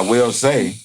I will say,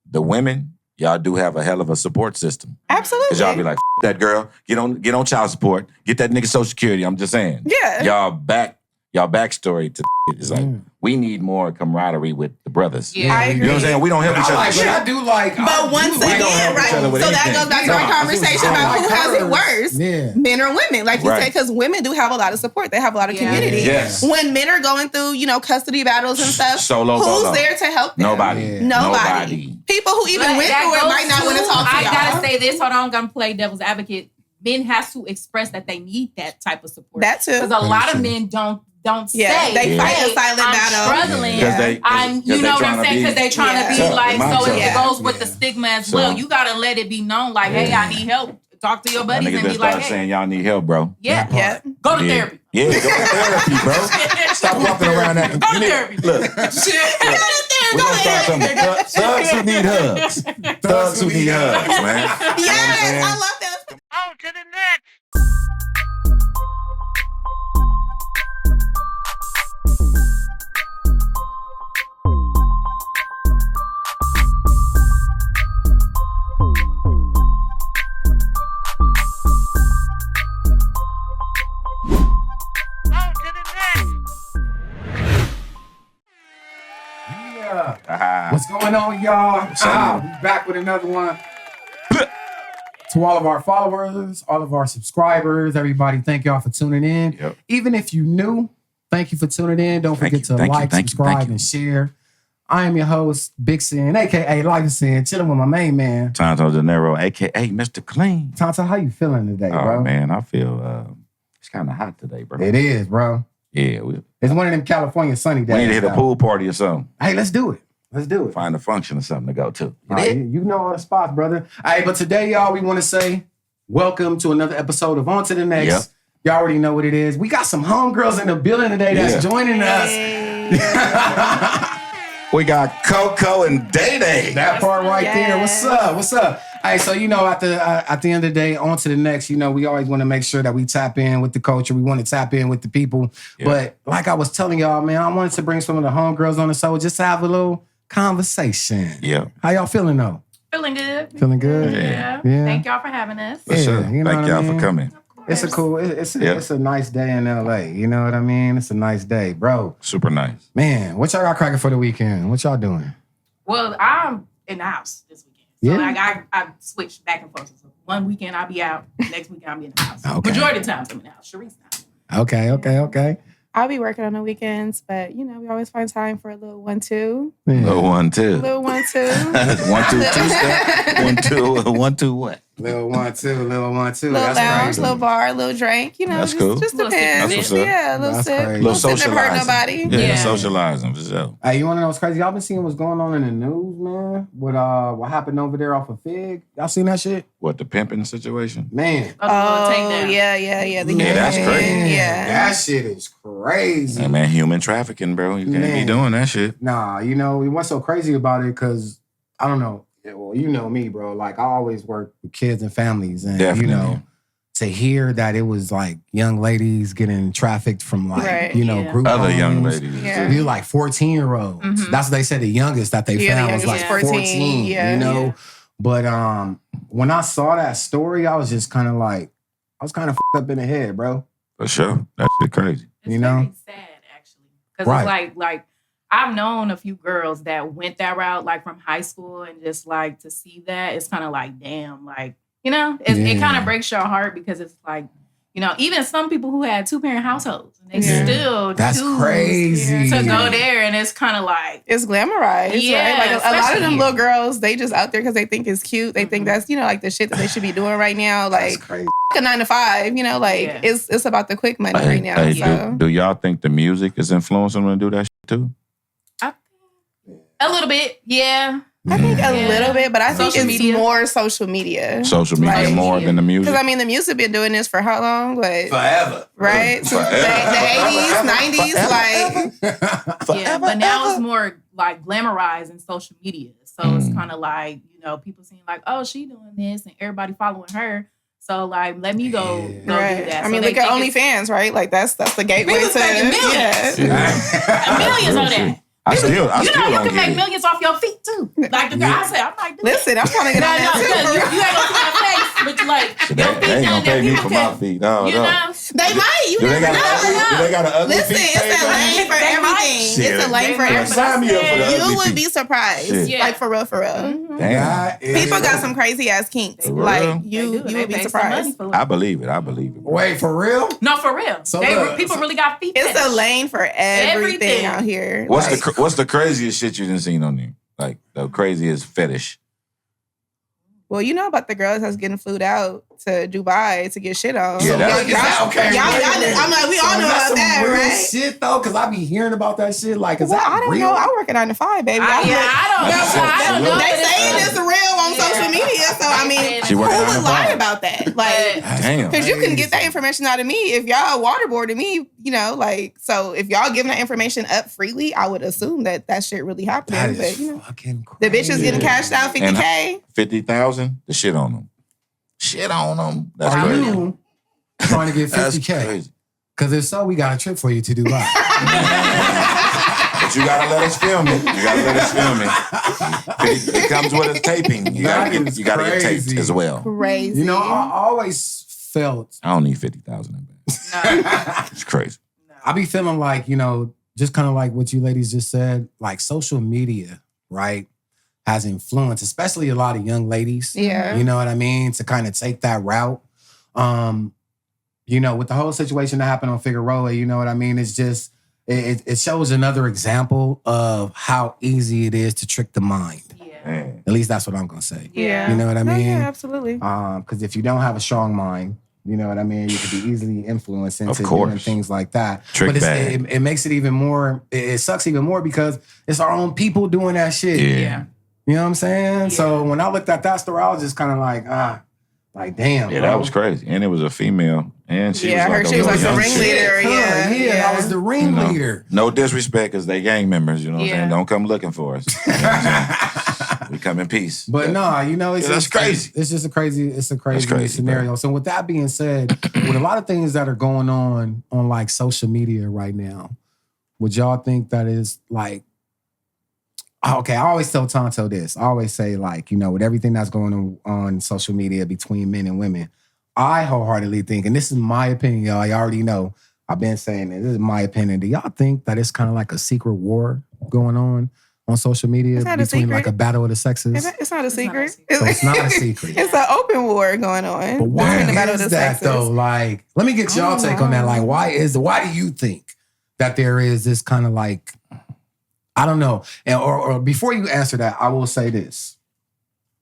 the women, y'all do have a hell of a support system. Absolutely. Because y'all be like, that girl, get on child support, get that nigga Social Security. I'm just saying. Yeah. Y'all backstory to is like, we need more camaraderie with the brothers. Yeah, I agree. You know what I'm saying? We don't help each other. I do like. But once again, right? So that goes back to our conversation about who has it worse, men or women. Like you said, because women do have a lot of support. They have a lot of community. Yes. When men are going through, custody battles and stuff, who's there to help them? Nobody. People who even went through it might not want to talk to y'all. I gotta say this. Hold on, I'm gonna play devil's advocate. Men have to express that they need that type of support. That too. Because a lot of men don't say. They fight a silent battle. I'm struggling. You know what I'm saying? Because they trying to be like, so it goes with the stigma as well. You gotta let it be known, like, hey, I need help. Talk to your buddies and be like, hey. saying y'all need help, bro. Yeah. Go to therapy. Yeah, go to therapy, bro. Stop walking around that. Go to therapy. Look. We're going to start something. Thugs who need hugs. Thugs who need hugs, man. Yes, I love that. On to the next. What's going on, y'all? We back with another one. To all of our followers, all of our subscribers, everybody, thank y'all for tuning in. Yep. Even if you new, thank you for tuning in. Don't forget to like, subscribe, and share. I am your host, Big Sin, a.k.a. Life Sin, chilling with my main man. Tonto De Niro, a.k.a. Mr. Clean. Tonto, how you feeling today, bro? Oh, man, I feel it's kind of hot today, bro. It is, bro. Yeah. It's one of them California sunny days. We need to hit a pool party or something. Hey, let's do it. Find a function or something to go to. You know all the spots, brother. Hey, but today, y'all, we want to say welcome to another episode of On to the Next. Yep. Y'all already know what it is. We got some homegirls in the building today that's joining us. We got Coco and Dai Dai. That part right there. What's up? Hey, so at the end of the day, On to the Next, we always want to make sure that we tap in with the culture. We want to tap in with the people. Yeah. But like I was telling y'all, man, I wanted to bring some of the homegirls on the show just to have a little conversation. Yeah. How y'all feeling though? Feeling good. Feeling good? Yeah. Thank y'all for having us. For sure. Thank y'all for coming. It's a nice day in LA. You know what I mean? It's a nice day, bro. Super nice. Man, what y'all got cracking for the weekend? What y'all doing? Well, I'm in the house this weekend. So I switch back and forth. So one weekend I'll be out. Next weekend I'll be in the house. Okay. Majority of the time I'm in the house. Sharice now. Okay. I'll be working on the weekends, but we always find time for a little 1-2. Yeah. Little 1-2. Little 1-2. 1-2 2-step. 1-2 what? Little 1-2. Little That's lounge, crazy. little bar, little drink. That's cool. Just Little depends. That's what's up. Yeah, a little That's sip. crazy. Little Little sip never hurt socializing. nobody. Yeah, socializing for sure. Hey, you want to know what's crazy? Y'all been seeing what's going on in the news, man? What happened over there off of Fig? Y'all seen that shit? What, the pimping situation? Man. Oh, yeah. Yeah, that's crazy. Yeah. That shit is crazy. Hey, man, human trafficking, bro. You can't be doing that shit. Nah, what's so crazy about it, because, I don't know, well, you know me, bro. Like, I always work with kids and families. And, Definitely. To hear that it was, like, young ladies getting trafficked from, like, group other homes. young ladies. Yeah. You're like 14-year-olds. Mm-hmm. That's what they said the youngest that they found was like 14, Yeah. But when I saw that story, I was just kind of like, I was kind of up in the head, bro. For sure. That shit crazy. It's very sad, actually. Because it's like I've known a few girls that went that route, like from high school, and just like to see that, it's kind of like, damn, like, it kind of breaks your heart, because it's like, even some people who had 2-parent households, and they still That's choose crazy to go there, and it's kind of like, it's glamorized, yeah, right? Like a lot of them little girls, they just out there because they think it's cute. They think that's, like the shit that they should be doing right now. Like, That's crazy. a 9 to 5, it's about the quick money right now. So. Do y'all think the music is influencing them to do that shit too? a little bit, yeah. I think a little bit, but I think Social it's media. more social media. Social media more than the music? Because, the music been doing this for how long? Like, Forever. Right? Since the 80s, 90s, like... Yeah, but now it's more like glamorized in social media. So it's kind of like, people seeing like, oh, she doing this and everybody following her. So like, let me go do that. Look at OnlyFans, right? Like that's the gateway to millions. Yeah. Millions on that. I still you don't can get make it. millions off your feet too. Like the girl I said, I'm like, listen, I'm trying to get on that too. you ain't gonna see my face, but you like your feet They ain't gonna down pay there. me People for my can, feet. No, you no. know. They might. You Do they never got know. an ugly Listen, feet? it's a lane for everything. Shit. It's a lane for Yeah, sign me up for the everything. ugly You would feet. be surprised. Shit. Like for real, for real. Mm-hmm. Damn. People got some crazy ass kinks. For real? Like you would be surprised. I believe it. I believe it. Wait, for real? No, for real. So People really got feet. It's fetish. a lane for everything out here. What's the craziest shit you done seen on you? Like the craziest fetish? Well, you know about the girls that's getting flued out to Dubai to get shit on. Yeah, that's okay. I'm like, we all know about that, real right? shit though, because I be hearing about that shit. Like, is Well, that I don't real? know. I work at 9 to 5, baby. I don't know. They saying it's real on social media, so I mean, She who working 9 to would lie 5. about that? Like, Damn. because you can get that information out of me if y'all waterboarded me, you know, like, so if y'all giving that information up freely, I would assume that shit really happening. That is But, you know, fucking the crazy. bitches getting cashed out $50K. 50,000? The shit on them. Shit on them. That's Are crazy. you trying to get That's 50K? crazy. Because if so, we got a trip for you to Dubai. But you gotta let us film it. You gotta let us film it. It comes with a taping. You gotta get taped crazy. as well. Crazy. You know, I always felt I don't need 50,000 in bed. It's crazy. I be feeling like, you know, just kind of like what you ladies just said, like social media, right, has influence, especially a lot of young ladies. Yeah. You know what I mean? To kind of take that route. You know, with the whole situation that happened on Figueroa, you know what I mean? It's just, it shows another example of how easy it is to trick the mind. Yeah. At least that's what I'm going to say. Yeah. You know what I mean? Yeah, absolutely. Because if you don't have a strong mind, you know what I mean? You could be easily influenced into Of course. doing things like that. Trick but bag. it makes it even more, it sucks even more because it's our own people doing that shit. Yeah. You know what I'm saying? Yeah. So when I looked at that story, I was just kind of like damn. Yeah, bro. that was crazy. And it was a female. And she Yeah, I heard she was like the ringleader. Yeah. I was the ringleader. No disrespect, because they gang members, you know what I'm Yeah. saying? Don't come looking for us. You know what I'm saying? We come in peace. But no, you know, it's that's just crazy. It's just a crazy crazy, scenario. bro. So with that being said, with a lot of things that are going on like social media right now, would y'all think that is like, okay, I always tell Tonto this. I always say, like, you know, with everything that's going on social media between men and women, I wholeheartedly think, and this is my opinion, y'all, you already know, I've been saying it, this is my opinion. Do y'all think that it's kind of like a secret war going on social media It's not a between secret. like a battle of the sexes? It's not a secret. So it's not a secret. It's an open war going on. But why between the battle of is the that sexes. though? Like, let me get y'all take on that. Like, why do you think that there is this kind of like, I don't know. And or before you answer that, I will say this.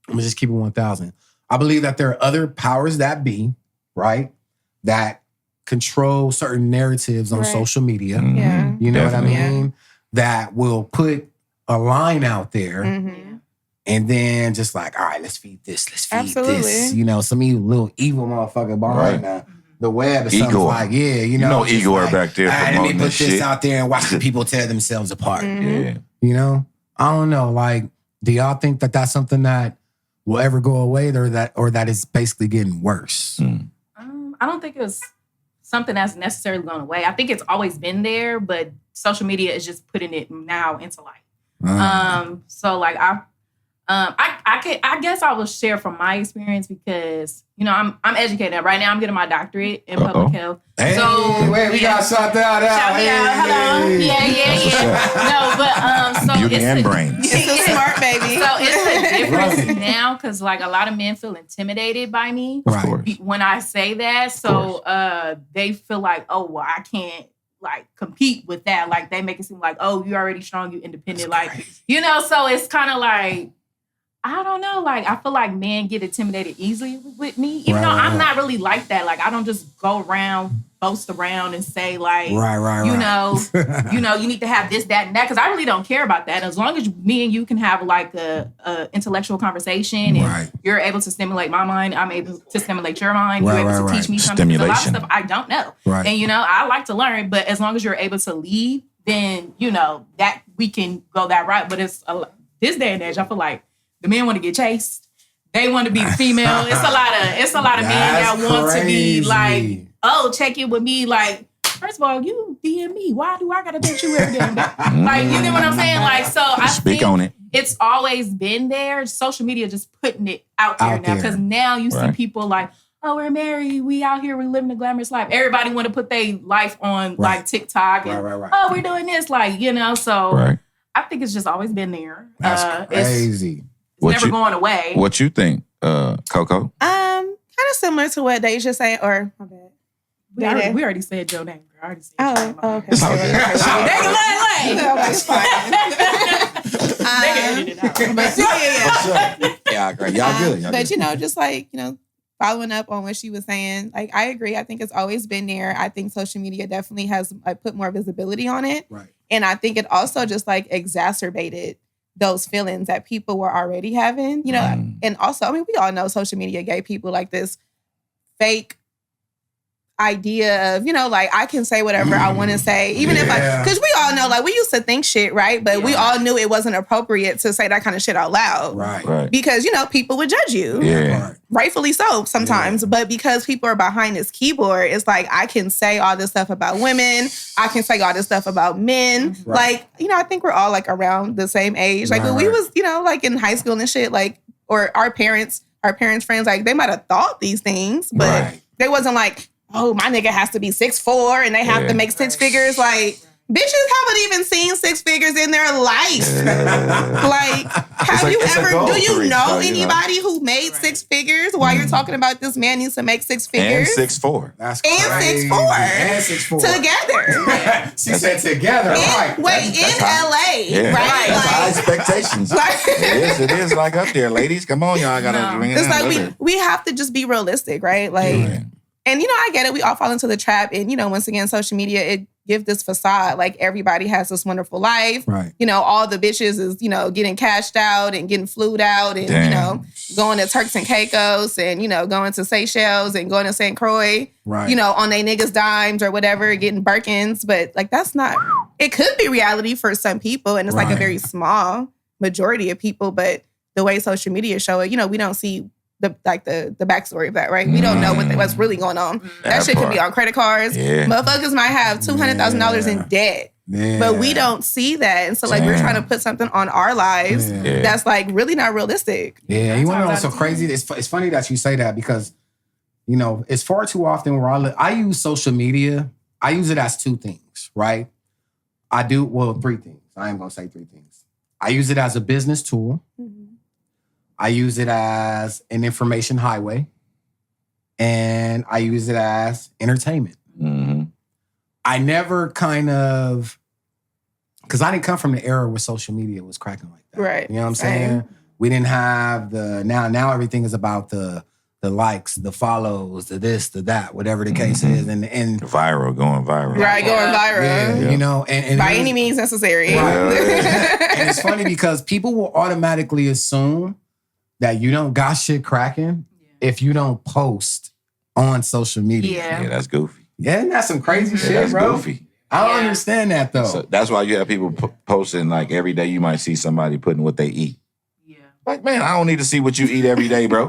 I'm gonna just keep it 1,000. I believe that there are other powers that be, right, that control certain narratives on Right. social media. Mhm. Yeah. You know Definitely. what I mean? That will put a line out there. Mm-hmm. And then just like, all right, let's feed this. Let's feed this. Absolutely. You know, some little evil motherfucker behind the web or something. Igor. Like, yeah, you know. just Igor like, back there all right, let me promoting put this this shit. out there and watch the people tear themselves apart. Mhm. Yeah. You know? I don't know. Like, do y'all think that that's something that will ever go away or that is basically getting worse? I don't think it's something that's necessarily going away. I think it's always been there, but social media is just putting it now into light. So like I guess I will share from my experience because you know I'm educated right now. I'm getting my doctorate in public health. Hey, So wait, we got shout that out. shout me out. Hello. Yeah. No, but so Beauty it's and a- brains. It's a smart baby. So it's a difference Right. now because like a lot of men feel intimidated by me Of Right. course. when I say that. So they feel like, oh well, I can't like compete with that. Like they make it seem like, oh, you're already strong, you independent. That's Like, you know, so it's kind of like, I don't know. Like, I feel like men get intimidated easily with me, even though I'm not really like that. Like, I don't just go around, boast around and say like, you know, you need to have this, that, and that. Cause I really don't care about that. As long as me and you can have like a intellectual conversation and you're able to stimulate my mind, I'm able to stimulate your mind. You're able to teach me something. There's a lot of stuff I don't know. Right. And, you know, I like to learn, but as long as you're able to lead, then, you know, that we can go that route. But it's this day and age, I feel like the men want to get chased. They want to be the female. It's a lot of men that want to be like, oh, check in with me. Like, first of all, you DM me. Why do I gotta date you every damn day? Like, you get what I'm saying? Like, so I speak on it. It's always been there. Social media just putting it out there now. Because now you see people like, oh, we're married. We out here. We living a glamorous life. Everybody want to put their life on like TikTok. And, oh, we're doing this. Like, so I think it's just always been there. That's crazy. It's never going away. What you think, Coco? Kind of similar to what Deja saying, or my bad. We already said your name. I already said your name. Okay. It's all good. It's fine. But yeah, great. Y'all good. But just like, following up on what she was saying, like, I agree. I think it's always been there. I think social media definitely has put more visibility on it. Right. And I think it also just like exacerbated those feelings that people were already having, and also, I mean, we all know social media gave people like this fake idea of, like, I can say whatever I want to say, even if because we all know, like, we used to think shit, right? But we all knew it wasn't appropriate to say that kind of shit out loud. Right. Because, people would judge you. Yeah. Rightfully so sometimes. But because people are behind this keyboard, it's like, I can say all this stuff about women. I can say all this stuff about men. Like, I think we're all like around the same age. Like when we was, like in high school and shit, like, or our parents' friends, like they might have thought these things, but they wasn't like, oh, my nigga has to be 6'4" and they have to make six figures. Like, bitches haven't even seen six figures in their life. Like, have you ever, do you know anybody who made six figures while you're talking about this man needs to make six figures? And 6'4". That's crazy. And 6'4". Together. She said together. Right. Wait, in LA. Right? That's high expectations. It is like up there. Ladies, come on, y'all gotta bring it It's down. like we have to just be realistic, right? Like, and, I get it. We all fall into the trap. And, once again, social media, it gives this facade. Like, everybody has this wonderful life. Right. All the bitches is, getting cashed out and getting flued out and, going to Turks and Caicos and, going to Seychelles and going to St. Croix, on they niggas' dimes or whatever, getting Birkins. But, like, that's not, it could be reality for some people. And it's like a very small majority of people. But the way social media show it, we don't see the backstory of that, right? We don't know what's really going on. That shit could be on credit cards. Yeah. Motherfuckers might have $200,000 in debt. Yeah. But we don't see that. And so like we're trying to put something on our lives that's like really not realistic. Yeah, you want to know what's so crazy? It's funny that you say that because, it's far too often where I use social media. I use it as two things, right? Three things. I am going to say three things. I use it as a business tool. Mm-hmm. I use it as an information highway, and I use it as entertainment. Mm-hmm. I never because I didn't come from the era where social media was cracking like that. Right. You know what I'm saying? We didn't have now everything is about the likes, the follows, the this, the that, whatever the case is. And going viral. Right, going viral. Yeah. And by any means necessary. Right. And it's funny because people will automatically assume that you don't got shit cracking if you don't post on social media. Yeah, that's goofy. Yeah, isn't that some crazy shit, bro? Goofy. I don't understand that, though. So that's why you have people posting, like, every day you might see somebody putting what they eat. Yeah. Like, man, I don't need to see what you eat every day, bro.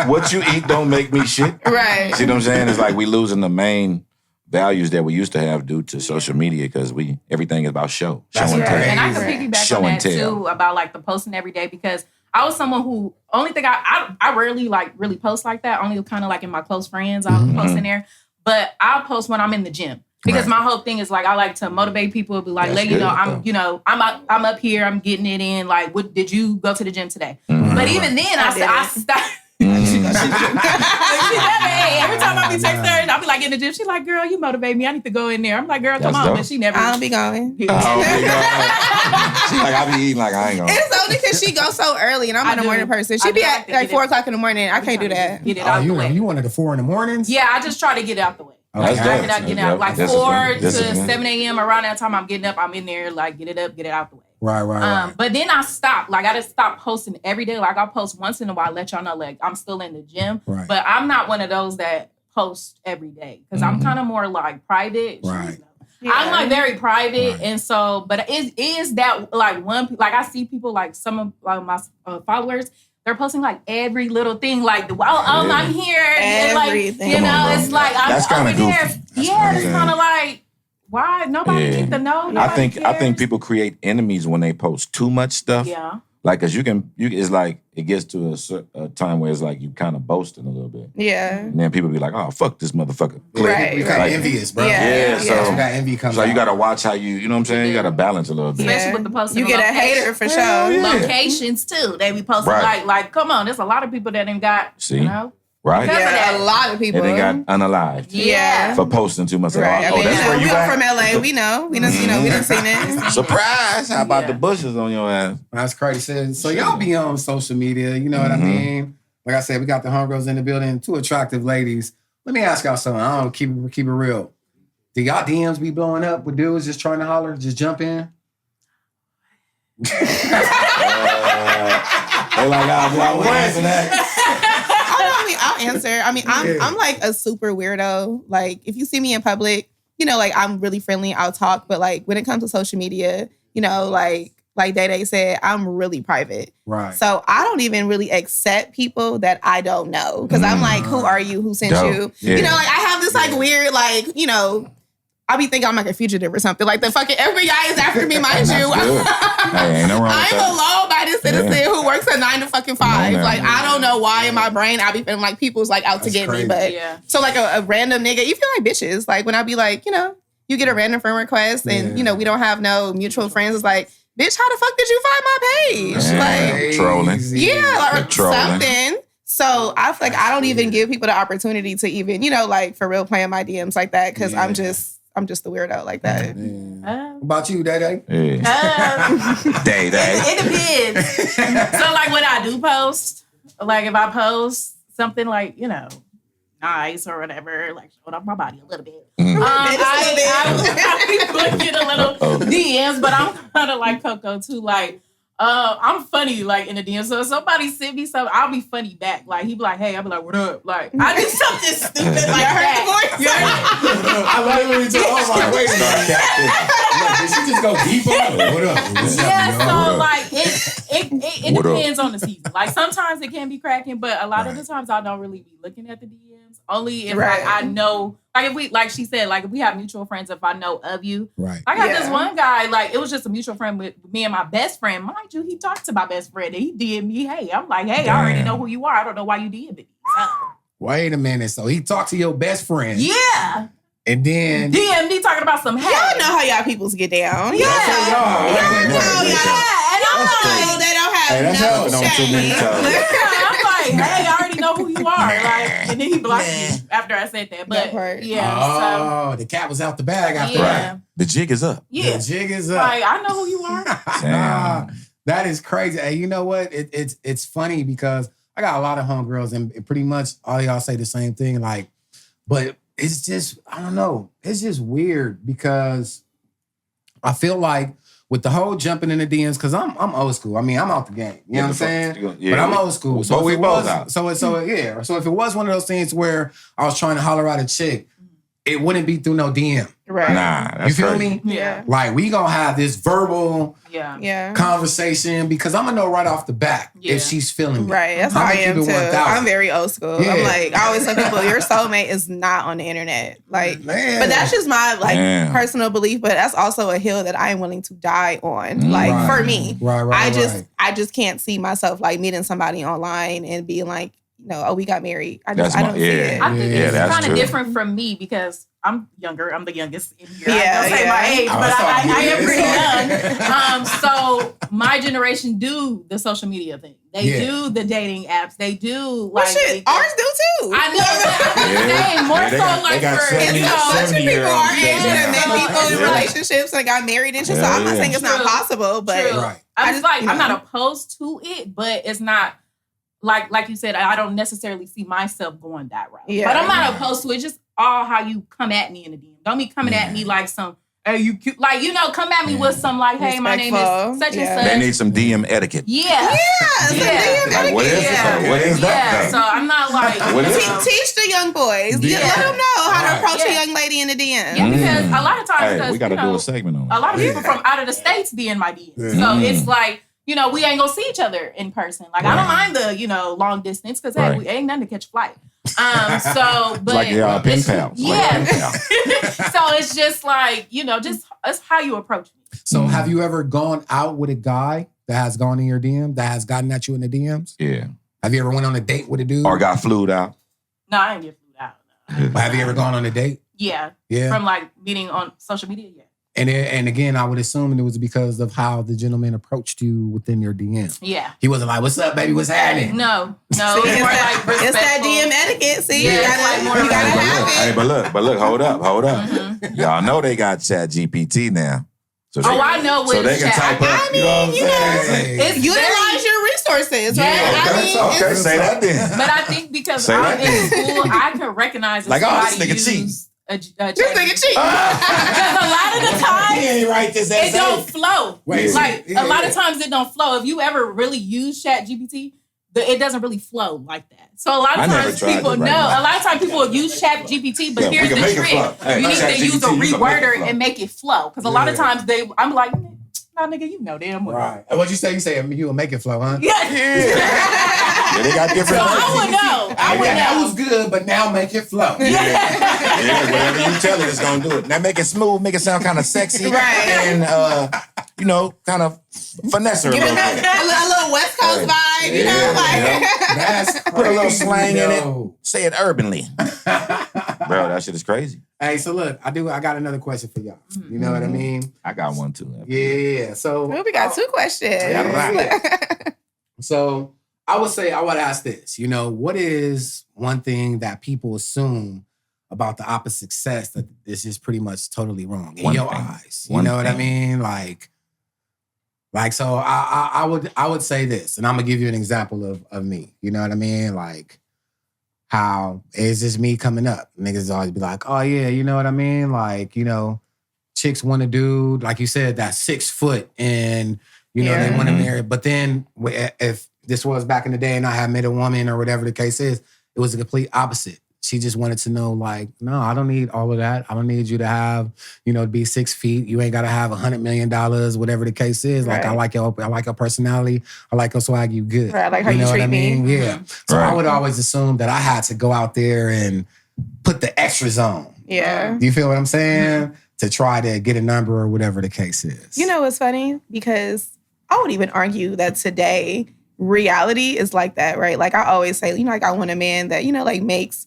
What you eat don't make me shit. Right. See what I'm saying? It's like we losing the main values that we used to have due to social media because everything is about show and tell. And I can piggyback on that, too, about, like, the posting every day because I was someone who, only thing I rarely like really post like that, only kind of like in my close friends, I'll post in there. But I'll post when I'm in the gym. Because my whole thing is like, I like to motivate people, be like, I'm up here, I'm getting it in. Like, did you go to the gym today? But even then, I stopped. Every time I be texting her, I'll be like in the gym. She's like, girl, you motivate me. I need to go in there. I'm like, girl, come on. But she never. I don't be going. She's like, I be eating like I ain't going. It's only because she goes so early and I'm a morning person. She be at like 4 o'clock in the morning. I can't do that. Get it out the way. You one of the 4 in the mornings? Yeah, I just try to get it out the way. Okay. Get out. Like 4 to 7 a.m. around that time I'm getting up, I'm in there, like get it up, get it out the way. Right. But then I stopped. Like I just stopped posting every day. Like I'll post once in a while, let y'all know like I'm still in the gym. Right. But I'm not one of those that post every day. Because I'm kind of more like private. Right. Yeah. I'm like very private. And so, but it is that like I see people like some of like my followers, they're posting like every little thing, like, I'm here. Everything. And, like, it's like, I'm over there it's kind of like, why nobody need to know? I think people create enemies when they post too much stuff. Yeah. Like, cause it's like it gets to a time where it's like you kind of boasting a little bit. Yeah. And then people be like, "Oh, fuck this motherfucker." Right. You got envious, bro. Yeah. So you got envy coming. So you got to watch how you know what I'm saying? You got to balance a little bit. Especially with the posting. You get a hater for sure. Locations too. They be posting like, come on, there's a lot of people that ain't got, you know. Right. Yeah, a lot of people. And they got unalived. Yeah. For posting too much. Right. Oh, that's where you at? From LA. We know. We done seen it. Surprise. How about the bushes on your ass? That's crazy. So y'all be on social media. You know what I mean? Like I said, we got the homegirls in the building. 2 attractive ladies. Let me ask y'all something. I don't know, keep it real. Do y'all DMs be blowing up with dudes just trying to holler, just jump in? They like, I'll answer that. I'll answer. I mean, I'm like a super weirdo. Like, if you see me in public, you know, like, I'm really friendly. I'll talk. But, like, when it comes to social media, you know, like Dai Dai said, I'm really private. Right. So I don't even really accept people that I don't know. Because I'm like, who are you? Who sent you? Yeah. You know, like, I have this, like, weird, like, you know, I be thinking I'm like a fugitive or something. Like the fucking every guy is after me, mind you. Hey, ain't no wrong with I'm a law-abiding citizen who works at 9 to fucking 5. Like I don't know why in my brain I be feeling like people's like out to get me. But so like a random nigga, you feel like bitches. Like when I be like, you know, you get a random friend request and you know we don't have no mutual friends. It's like, bitch, how the fuck did you find my page? Like trolling. Yeah, or something. So I feel like I don't even give people the opportunity to even, you know, like for real playing my DMs like that because I'm just the weirdo like that. What about you, Dai Dai? Dai Dai. It depends. So like when I do post, like if I post something like, you know, nice or whatever, like showing off my body a little bit. I get a little DMs, but I'm kind of like Coco too. Like, I'm funny like in the DMs. So if somebody send me something, I'll be funny back. Like he be like, hey, I'll be like, what up? Like I do something stupid like that. I literally told her, like, wait a minute. Did she just go deep on it? What up? Yeah, so like it depends on the season. Like sometimes it can be cracking, but a lot of the times I don't really be looking at the DMs. Only if like I know, like if we, like she said, like if we have mutual friends, if I know of you. Right. I got this one guy, like it was just a mutual friend with me and my best friend. Mind you, he talked to my best friend and he DM'd me, hey. I'm like, hey, I already know who you are. I don't know why you DM'd me. Wait a minute. So he talked to your best friend. Yeah. And then DM'd talking about some hey. Y'all know how y'all peoples get down. Yeah. And I'm like, they don't have no shame. I'm like, hey, I already know who you are. Like, and then he blocked me after I said that. But so the cat was out the bag after that. The jig is up. Yeah. The jig is up. Like, I know who you are. That is crazy. Hey, you know what? It's funny because I got a lot of homegirls and pretty much all y'all say the same thing. Like, but it's just, I don't know. It's just weird because I feel like with the whole jumping in the DMs, because I'm old school. I mean, I'm out the game. You know what I'm saying? Yeah, but I'm old school. So we both out. So if it was one of those things where I was trying to holler at a chick, it wouldn't be through no DM. Right. Nah, that's you feel crazy. me? Yeah. Like we gonna have this verbal conversation because I'm gonna know right off the bat if she's feeling me. Right. That's how I am too. I'm very old school. Yeah. I'm like, I always tell people, your soulmate is not on the internet. Like, but that's just my personal belief. But that's also a hill that I am willing to die on. Like for me, I just can't see myself like meeting somebody online and being like, no, oh, we got married. I don't see it. I think it's kind of different from me because I'm younger. I'm the youngest in here. I don't say my age, but I am pretty young. So my generation do the social media thing. They do the dating apps. They do like ours do too. I know. More so like for 70 people our age and then people in relationships and got married and shit. So I'm not saying it's not possible, but I'm not opposed to it, but it's not. Like you said, I don't necessarily see myself going that route. Yeah. But I'm not opposed to it. Just all how you come at me in the DM. Don't be coming at me like some, hey, you cute. Like, you know, come at me with some like, hey, my name is such and such. They need some DM etiquette. Yeah. Like, what is that? So I'm not like. Teach the young boys. Let them know how to approach a young lady in the DM. Yeah, because a lot of times, we got to do a segment on it. A lot of people from out of the States be in my DM. So it's like, you know, we ain't gonna see each other in person. Like, I don't mind the, you know, long distance because, hey, we ain't nothing to catch a flight. So, but it's like y'all pen pals. Yeah. So it's just like, just that's how you approach it. So have you ever gone out with a guy that has gone in your DM, that has gotten at you in the DMs? Yeah. Have you ever went on a date with a dude? Or got flued out? No, I ain't get flued out. No. But have you ever gone on a date? Yeah. Yeah. From like meeting on social media, yeah. And again, I would assume it was because of how the gentleman approached you within your DM. Yeah. He wasn't like, "What's up, baby? What's happening?" No. See, it's that DM etiquette. See, Yeah, you gotta have it. Hey, but look, hold up. Mm-hmm. Y'all know they got Chat GPT now. So I know what so they can type up. You know what I'm saying? It's utilize your resources, right? Okay, say that then. But I think because I'm in school, I can recognize if somebody uses this nigga cheat. Because a lot of the time, it don't flow. A lot of times it don't flow. If you ever really use Chat GPT, it doesn't really flow like that. So a lot of times people will use Chat GPT, but here's the trick. You need to use a reworder and make it flow. Because a lot of times I'm like, nah, nigga, you know damn well. Right. And what you say? You say you will make it flow, huh? Yeah. Yeah, they got different. So I would know. That was good, but now make it flow. Yeah, whatever you tell it, it's gonna do it. Now make it smooth, make it sound kind of sexy, and kind of finesse her a little bit. A little West Coast vibe, That's put a little slang in it. Say it urbanly, bro. That shit is crazy. Hey, so look, I got another question for y'all. You know what I mean? I got one too. Yeah. So we got two questions. So I would ask this. What is one thing that people assume about the opposite sex that is just pretty much totally wrong in your eyes? You know what I mean? Like so I would say this, and I'm gonna give you an example of me. You know what I mean? Like how it's just me coming up. Niggas always be like, "Oh yeah, you know what I mean?" Like, chicks want a dude, like you said, that's 6 foot and they want to marry. But then if this was back in the day and I had met a woman or whatever the case is, it was the complete opposite. She just wanted to know, like, no, I don't need all of that. I don't need you to have, be 6 feet. You ain't got to have $100 million, whatever the case is. Like, I like your personality. I like your swag. You good. Right, I like how you treat me. Yeah. So I would always assume that I had to go out there and put the extras on. Yeah. Do you feel what I'm saying? To try to get a number or whatever the case is. You know what's funny? Because I would even argue that today, reality is like that, right? Like I always say, like I want a man that, makes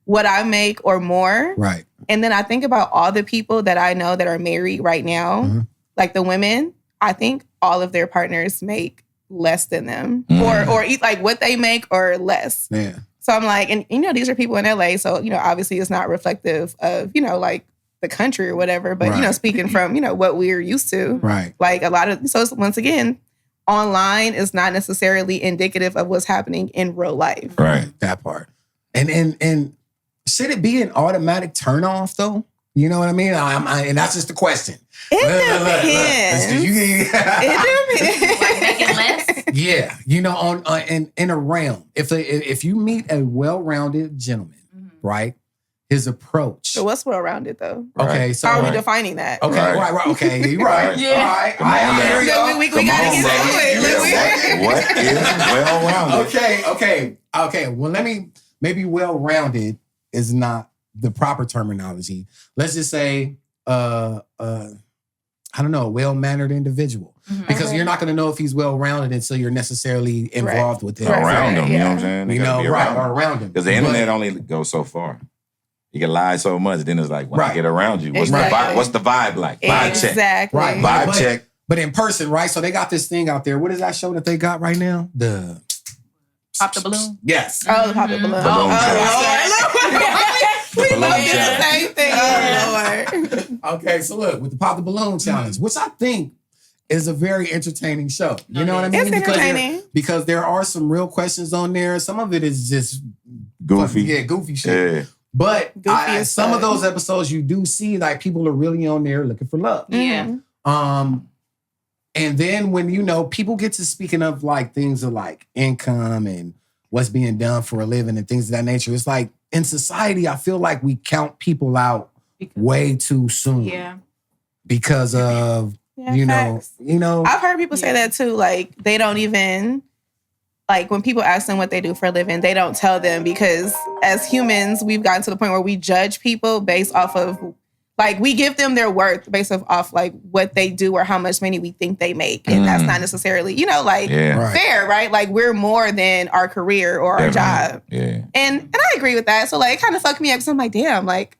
what I make or more. Right. And then I think about all the people that I know that are married right now, like the women, I think all of their partners make less than them or eat like what they make or less. Yeah. So I'm like, and these are people in LA. So, obviously it's not reflective of, like the country or whatever, but, speaking from, what we're used to. Right. Like a lot of, so once again, online is not necessarily indicative of what's happening in real life. Right. That part. And should it be an automatic turn off though? You know what I mean? And that's just the question. It depends. It depends. Like making less? Yeah. In a realm. If you meet a well-rounded gentleman, right? His approach. So what's well-rounded though? Okay, so how are we defining that? Okay, right. Okay, you're right. Yeah. All right. We gotta get into it. What is well-rounded? Okay. Well, maybe well-rounded is not the proper terminology. Let's just say, I don't know, a well-mannered individual. Because you're not going to know if he's well-rounded until you're necessarily involved with him. Around him, you know what I'm saying? Or around him. Because the internet only goes so far. You can lie so much, then it's like, when I get around you, what's the vibe like? Vibe check. Exactly. Right. Vibe check. But in person, right? So they got this thing out there. What is that show that they got right now? The Pop the balloon? Yes. Oh, the pop the balloon. We love the same thing. Oh, Lord. Okay, so look, with the Pop the Balloon Challenge, which I think is a very entertaining show. You know what I mean? It's entertaining. Because there are some real questions on there. Some of it is just goofy. Goofy shit. Yeah. But some of those episodes you do see like people are really on there looking for love. Yeah. And then when, people get to speaking of like things of like income and what's being done for a living and things of that nature, it's like in society, I feel like we count people out way too soon. Yeah. Because of, facts. I've heard people say that too. Like they don't even like when people ask them what they do for a living, they don't tell them because as humans, we've gotten to the point where we judge people based off of like we give them their worth based off like what they do or how much money we think they make. And that's not necessarily, fair, right? Like we're more than our career or our job. Yeah. And I agree with that. So like it kind of fucked me up because I'm like, damn, like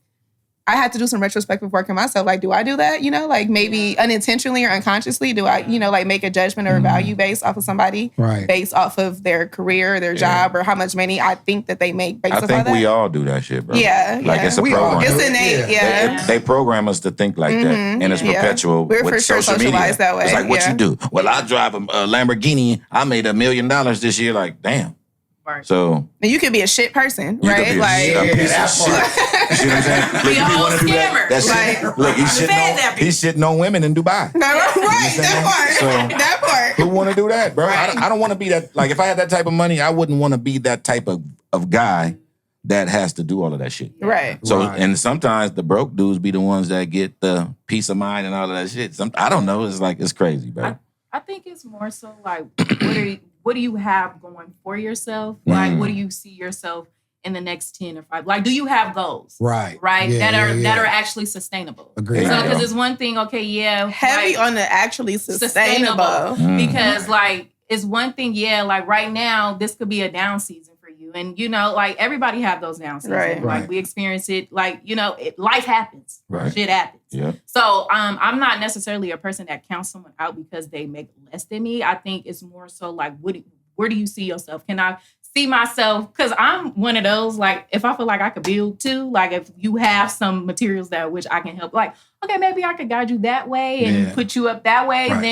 I had to do some retrospective work on myself. Like, do I do that? Like maybe unintentionally or unconsciously, do I, like make a judgment or a value based off of somebody, based off of their career, their job, or how much money I think that they make based off of that? I think we all do that shit, bro. Yeah. Like it's a program. It's innate, They program us to think like that. And it's perpetual. We're with for sure social socialized media. that way. It's like, what you do? Well, I drive a Lamborghini. I made $1 million this year. Like, damn. Right. So and you could be a shit person, you right? Could be like a piece of shit. You see what I'm saying? Look, Be a whole scammer. That's right. Look, he's shitting on women in Dubai. That part. Who want to do that, bro? I don't want to be that. Like, if I had that type of money, I wouldn't want to be that type of guy that has to do all of that shit. Right. So, and sometimes the broke dudes be the ones that get the peace of mind and all of that shit. I don't know. It's like, it's crazy, bro. I think it's more so like, what do you have going for yourself? Like, what do you see yourself in the next 10 or 5? Like, do you have goals? Right. Yeah, that are actually sustainable. Agreed. So, because it's one thing, heavy on the actually sustainable. Because, like, it's one thing, like, right now, this could be a down season for you. And, like, everybody have those down seasons. Right. Like, we experience it. Like, life happens. Right. Shit happens. Yeah. So I'm not necessarily a person that counts someone out because they make less than me. I think it's more so like, where do you see yourself? Can I see myself? Because I'm one of those, like, if I feel like I could build too, like if you have some materials that which I can help, like, okay, maybe I could guide you that way and put you up that way. Right.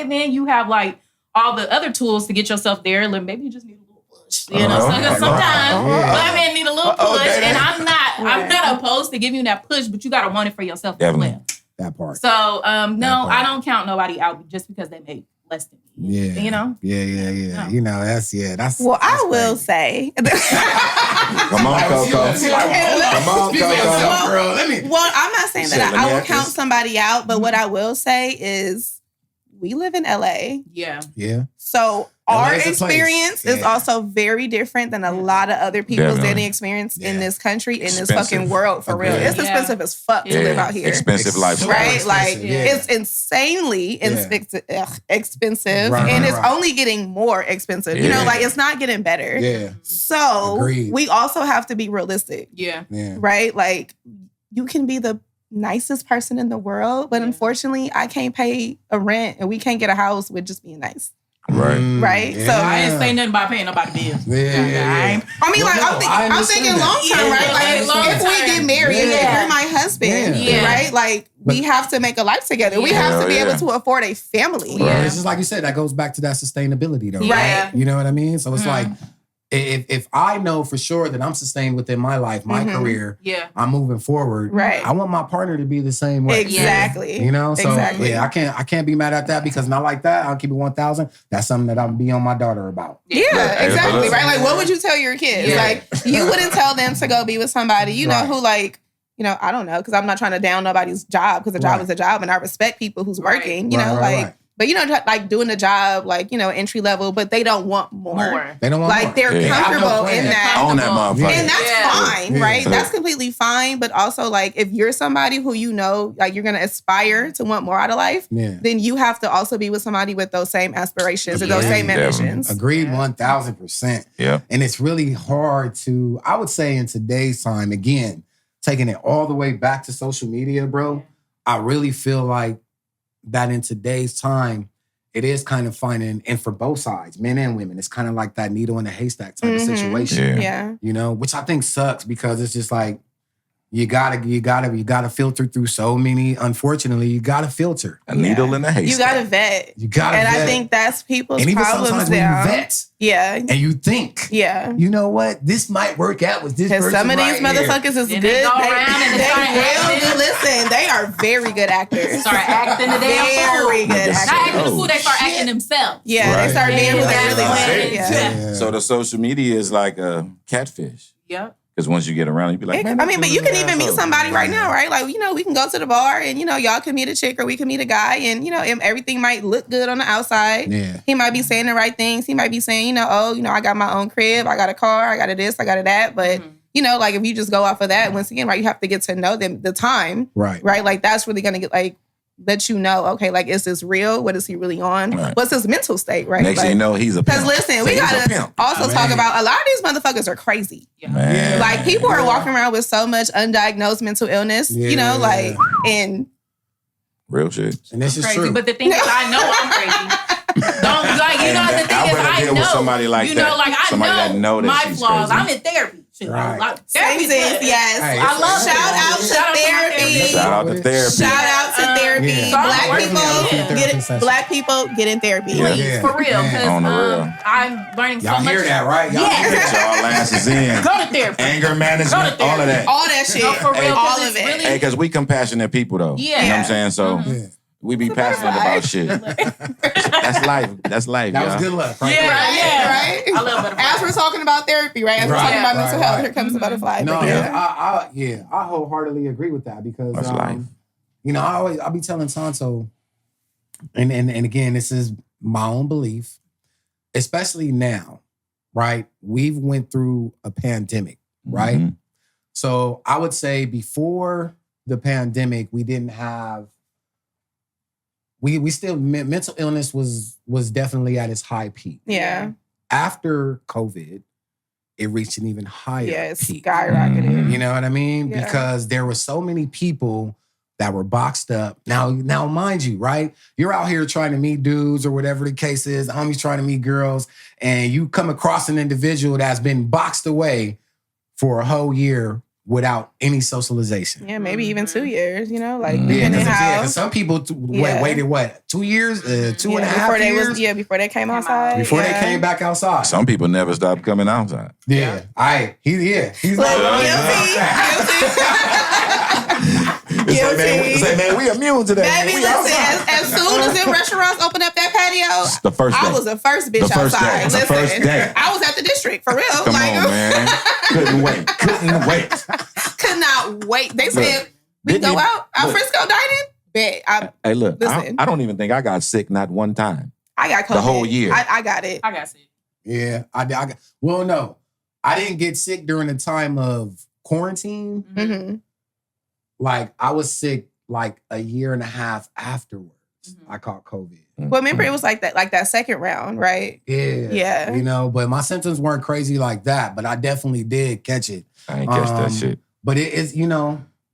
Then you have like all the other tools to get yourself there. Like, maybe you just need a little push, sometimes black men need a little push, and I'm not opposed to giving you that push, but you got to want it for yourself as well. That part. So, I don't count nobody out just because they make less than me. Yeah. No. That's. Well, I will say. Come on, Coco. Come on, Coco. Girl, let me. Well, I'm not saying that I will count somebody out, but what I will say is we live in LA. Yeah. Yeah. So our experience is also very different than a lot of other people's dating experience in this country, in this fucking world, for real. It's expensive as fuck to live out here. Expensive lifestyle. Right? Like, it's insanely expensive. Right, and it's only getting more expensive. Like, it's not getting better. Yeah. So, we also have to be realistic. Yeah. Right? Like, you can be the nicest person in the world, but unfortunately, I can't pay a rent and we can't get a house with just being nice. Right. Right. Yeah. So I ain't saying nothing about paying nobody bills. I'm thinking long term, right? Like if we get married, if you're my husband, right? Like we have to make a life together. We have to be able to afford a family. Right. It's just like you said, that goes back to that sustainability though. Right. You know what I mean? So it's like if I know for sure that I'm sustained within my life, my career, I'm moving forward. Right. I want my partner to be the same way. Exactly. You know? So exactly. I can't be mad at that because not like that. I'll keep it 1,000. That's something that I'll be on my daughter about. Yeah, exactly. Right. Like what would you tell your kids? Yeah. Like you wouldn't tell them to go be with somebody, you know, who like, I don't know, because I'm not trying to down nobody's job because a job is a job and I respect people who's working, you know, like. But, like doing a job, like, entry level, but they don't want more. They don't want more. Like, they're comfortable in that. Own that motherfucker. And that's fine, right? That's completely fine. But also, like, if you're somebody who like, you're going to aspire to want more out of life, then you have to also be with somebody with those same aspirations or those same ambitions. Agreed 1,000%. Yeah. And it's really hard to, I would say in today's time, again, taking it all the way back to social media, bro, I really feel like that in today's time, it is kind of finding, and for both sides, men and women, it's kind of like that needle in a haystack type of situation. Yeah. Which I think sucks because it's just like, you gotta filter through so many. Unfortunately, you gotta filter. A needle in a haystack. You gotta vet. And I think that's people's and even problems now. When you vet, and you think, you know what, this might work out with this person. Some of these motherfuckers is good. They go around and listen, they are very good actors. Start acting the damn fool. Very good actors. Not acting the fool, they start acting themselves. Yeah, they start being who they really want. So the social media is like a catfish. Yep. Because once you get around, you be like, man, I mean, but you can even meet somebody right now, right? Like, we can go to the bar and, y'all can meet a chick or we can meet a guy and, everything might look good on the outside. Yeah. He might be saying the right things. He might be saying, I got my own crib. I got a car. I got a this. I got a that. But, like if you just go off of that, once again, right, you have to get to know them, the time. Right. Right. Like that's really going to get like, let you know, okay, like, is this real? What is he really on? Right. What's his mental state, right? Next thing you know, he's a pimp. Because listen, we gotta also talk about a lot of these motherfuckers are crazy. Yeah. Like, people are walking around with so much undiagnosed mental illness, and real shit. And this is crazy. true. But the thing is, I know I'm crazy. Don't like, the thing is, I know somebody like that. I know that my flaws. I'm in therapy. Right. Yes. Hey, I love shout out to therapy. Shout out to therapy. Shout out to therapy. Yeah. Black people get in therapy. Please, for real. On the real. I'm learning so Y'all much. Hear that, right? Y'all Get y'all asses in. Go to therapy. Anger management, all of that. All that shit. No, for real. All of it. Hey, because we compassionate people, though. Yeah. You know what I'm saying? So we be passionate about shit. That's life. That's life, That was good luck. Right? Right? I love butterfly. As we're talking about therapy, right? As we're talking about mental health, here comes the butterfly. No, I wholeheartedly agree with that because that's life. I'll be telling Tonto, and again, this is my own belief, especially now, right? We've went through a pandemic, right? Mm-hmm. So I would say before the pandemic, we didn't have. We still, mental illness was definitely at its high peak. Yeah. After COVID, it reached an even higher peak. Skyrocketed. You know what I mean? Yeah. Because there were so many people that were boxed up. Now, mind you, right? You're out here trying to meet dudes or whatever the case is. Homies trying to meet girls. And you come across an individual that's been boxed away for a whole year without any socialization. Yeah, maybe even 2 years, like because some people waited what? 2 years? 2.5 years? Before they came outside. Before they came back outside. Some people never stopped coming outside. Yeah. He's Say, man, we immune to that. Baby, listen, as soon as them restaurants opened up that patio, the first day. I was the first bitch outside. The first day. I was at the district, for real. Come on, man. Couldn't wait. Could not wait. They said, we go out Frisco dining? Bet. Hey, look, I don't even think I got sick not one time. I got COVID. The whole year. I got it. I got sick. Yeah. Well, no. I didn't get sick during the time of quarantine. Mm-hmm. Like, I was sick like a year and a half afterwards. I caught COVID. Well, remember, it was like that second round, right? Yeah. But my symptoms weren't crazy like that, but I definitely did catch it. I ain't catch that shit. But it is,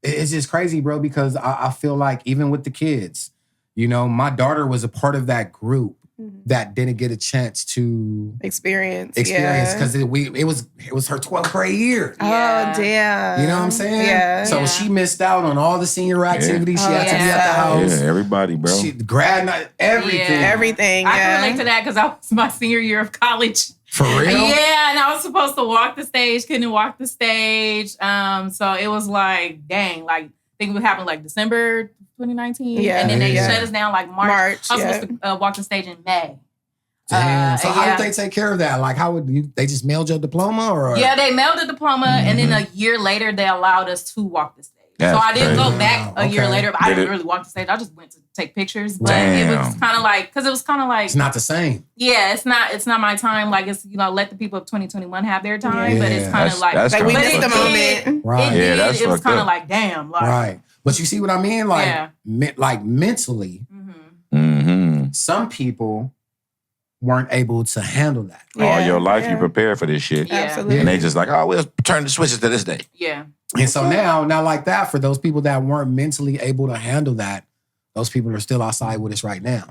it's just crazy, bro, because I feel like even with the kids, my daughter was a part of that group that didn't get a chance to experience because it was her 12th grade year. Oh, damn. You know what I'm saying? Yeah. So she missed out on all the senior activities. She had to be at the house. Yeah, everybody, bro. Grad night, everything. Yeah. Everything. I can relate to that because that was my senior year of college. For real? Yeah, and I was supposed to walk the stage, couldn't walk the stage. So it was like, dang, like, I think it would happen like December 2019. Yeah. And then they shut us down like March. I was supposed to walk the stage in May. Damn. So how did they take care of that? Like, how would they just mailed your diploma or? Yeah, they mailed the diploma, and then a year later they allowed us to walk the stage. So I didn't go back a year later, but I didn't really walk the stage. I just went to take pictures. But it was kind of like, because it was kind of like, it's not the same. Yeah, it's not my time. Like, it's, let the people of 2021 have their time, but it's kind of like we missed the moment. Right. It was kind of like, damn. Like, right. But you see what I mean? Like, like mentally, some people weren't able to handle that. All your life you prepare for this shit. Absolutely. And they just like, oh, we'll turn the switches to this day. Yeah. And so now like that, for those people that weren't mentally able to handle that, those people are still outside with us right now.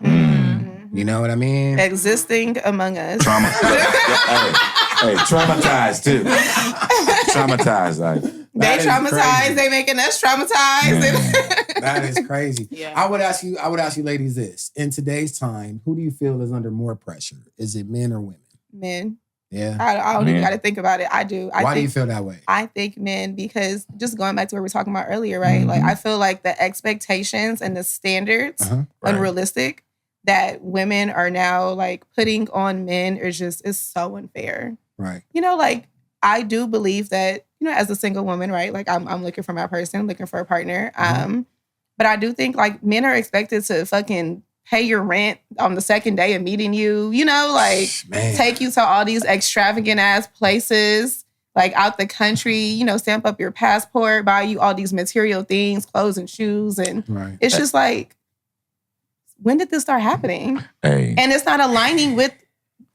You know what I mean? Existing among us. Hey, traumatized too. Traumatized, like. They traumatized. They making us traumatized. That is crazy. Yeah. I would ask you ladies this. In today's time, who do you feel is under more pressure? Is it men or women? Men. Yeah. I don't even got to think about it. I do. Why do you feel that way? I think men, because just going back to what we were talking about earlier, right? Like, I feel like the expectations and the standards unrealistic that women are now like putting on men is so unfair. Right. Like, I do believe that, as a single woman, right? Like I'm looking for my person, looking for a partner. But I do think like men are expected to fucking pay your rent on the second day of meeting you, take you to all these extravagant ass places, like out the country, stamp up your passport, buy you all these material things, clothes and shoes. And it's just like, when did this start happening? Hey. And it's not aligning with,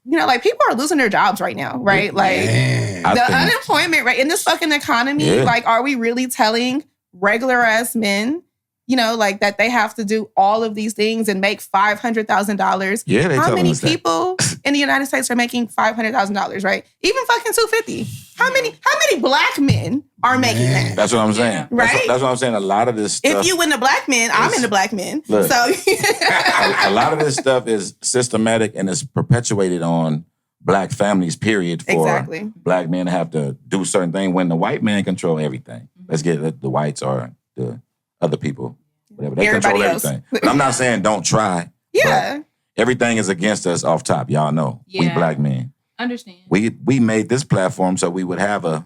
like people are losing their jobs right now, right? Like the unemployment rate in this fucking economy, like, are we really telling regular ass men, like that they have to do all of these things and make $500,000? Yeah, how many people in the United States are making $500,000, right? Even fucking $250,000. How many black men are making that? That's what I'm saying. Right? That's what I'm saying. A lot of this stuff. If you in the black men, I'm in the black men. Look, so a lot of this stuff is systematic and is perpetuated on black families, period, for black men to have to do certain things when the white man control everything. Let's get the whites or the other people, whatever. They Everybody control else. everything. But I'm not saying don't try. Yeah. Everything is against us off top. Y'all know. We black men. Understand. We made this platform so we would have a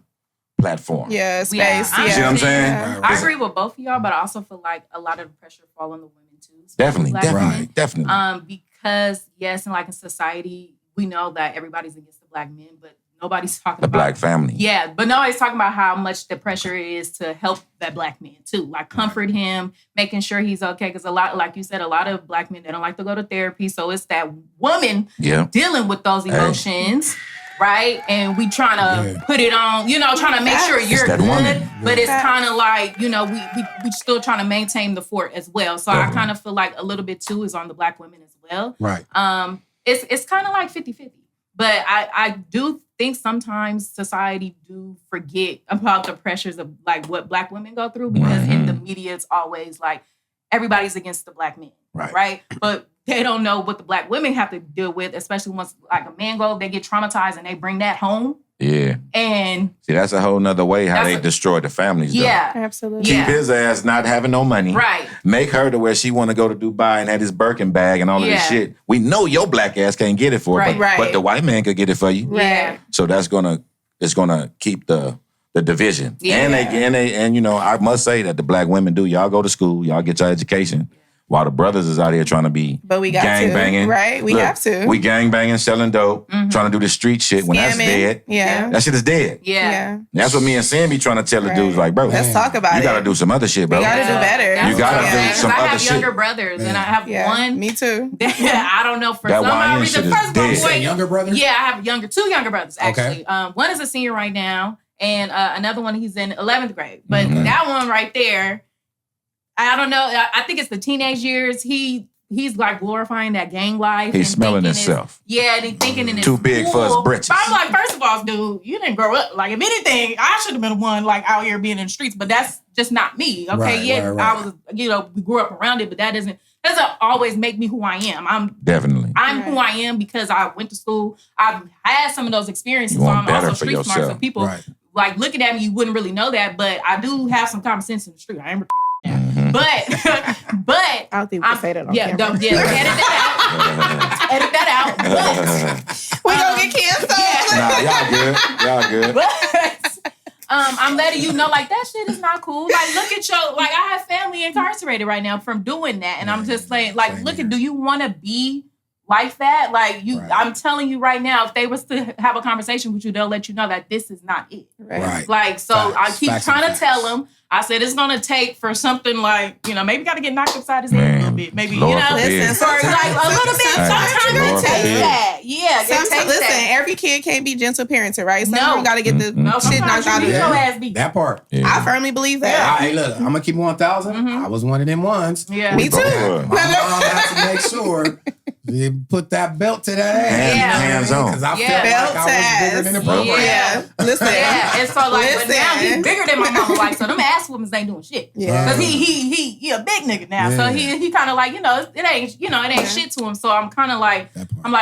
platform. Yeah, space. Yeah, You see what I'm saying? Yeah. I agree with both of y'all, but I also feel like a lot of the pressure fall on the women too. Definitely. Definitely. Because yes, and like in society, we know that everybody's against the black men, but nobody's talking about the black family. Yeah, but nobody's talking about how much the pressure is to help that black man too. Like comfort him, making sure he's okay. Because a lot, like you said, a lot of black men, they don't like to go to therapy. So it's that woman dealing with those emotions. Right? And we trying to put it on, trying to make sure you're good. Woman. But it's kind of like, we still trying to maintain the fort as well. So I kind of feel like a little bit too is on the black women as well. Right. It's kind of like 50-50. But I do think sometimes society do forget about the pressures of like what black women go through because in the media it's always like everybody's against the black men. Right? But they don't know what the black women have to deal with, especially once like a man goes, they get traumatized and they bring that home. Yeah. And see, that's a whole nother way how they destroy the families. Yeah, absolutely. Keep his ass not having no money. Right. Make her to where she want to go to Dubai and have this Birkin bag and all of this shit. We know your black ass can't get it for her, but the white man could get it for you. Yeah. So it's gonna keep the division. Yeah. And I must say that the black women do. Y'all go to school, y'all get your education. While the brothers is out here trying to be gang banging. Right? We have to. We gang banging, selling dope, trying to do the street shit when that's dead. Yeah. That shit is dead. Yeah. That's what me and Sam be trying to tell the dudes, like, bro. Let's talk about it. You gotta do some other shit, bro. We gotta do better. You gotta do some other shit. I have younger brothers and I have one. Me too. I don't know, for that some odd reason. First of all, younger brother? Yeah, I have two younger brothers, actually. Okay. One is a senior right now, and another one, he's in 11th grade. But that one right there, I don't know. I think it's the teenage years. He's like glorifying that gang life. He's smelling himself. And he's thinking in his too big for his britches. But I'm like, first of all, dude, you didn't grow up. Like, if anything, I should have been the one like out here being in the streets. But that's just not me. Okay, right. I was, we grew up around it, but that doesn't always make me who I am. I'm who I am because I went to school. I've had some of those experiences, so I'm also street smart. So people like looking at me, you wouldn't really know that, but I do have some common sense in the street. I am but I don't think we can say that on camera. Edit that out. But we gonna get canceled. Y'all good. But I'm letting you know, like, that shit is not cool. Like, look at I have family incarcerated right now from doing that, and I'm just saying, like, do you want to be like that? Like, I'm telling you right now, if they was to have a conversation with you, they'll let you know that this is not it. Right. Like, so I keep trying to tell them. I said it's gonna take for something like, maybe got to get knocked upside his head a little bit. Maybe, listen, for like a little bit. Sometimes it takes that. Yeah, listen, every kid can't be gentle parented, right? Sometimes you got to get the shit knocked out of them. That part. Yeah. I firmly believe that. Hey, look, I'm gonna keep 1,000. I was one of them ones. Yeah, me too. My mom has to make sure you put that belt to that ass. Hands on. Because I felt like I was bigger than the program. Yeah. Listen. Yeah. And so but now he's bigger than my mama. Like, so them ass women ain't doing shit. Yeah. Because he a big nigga now. Yeah. So he kind of like, it ain't shit to him. So I'm kind of like,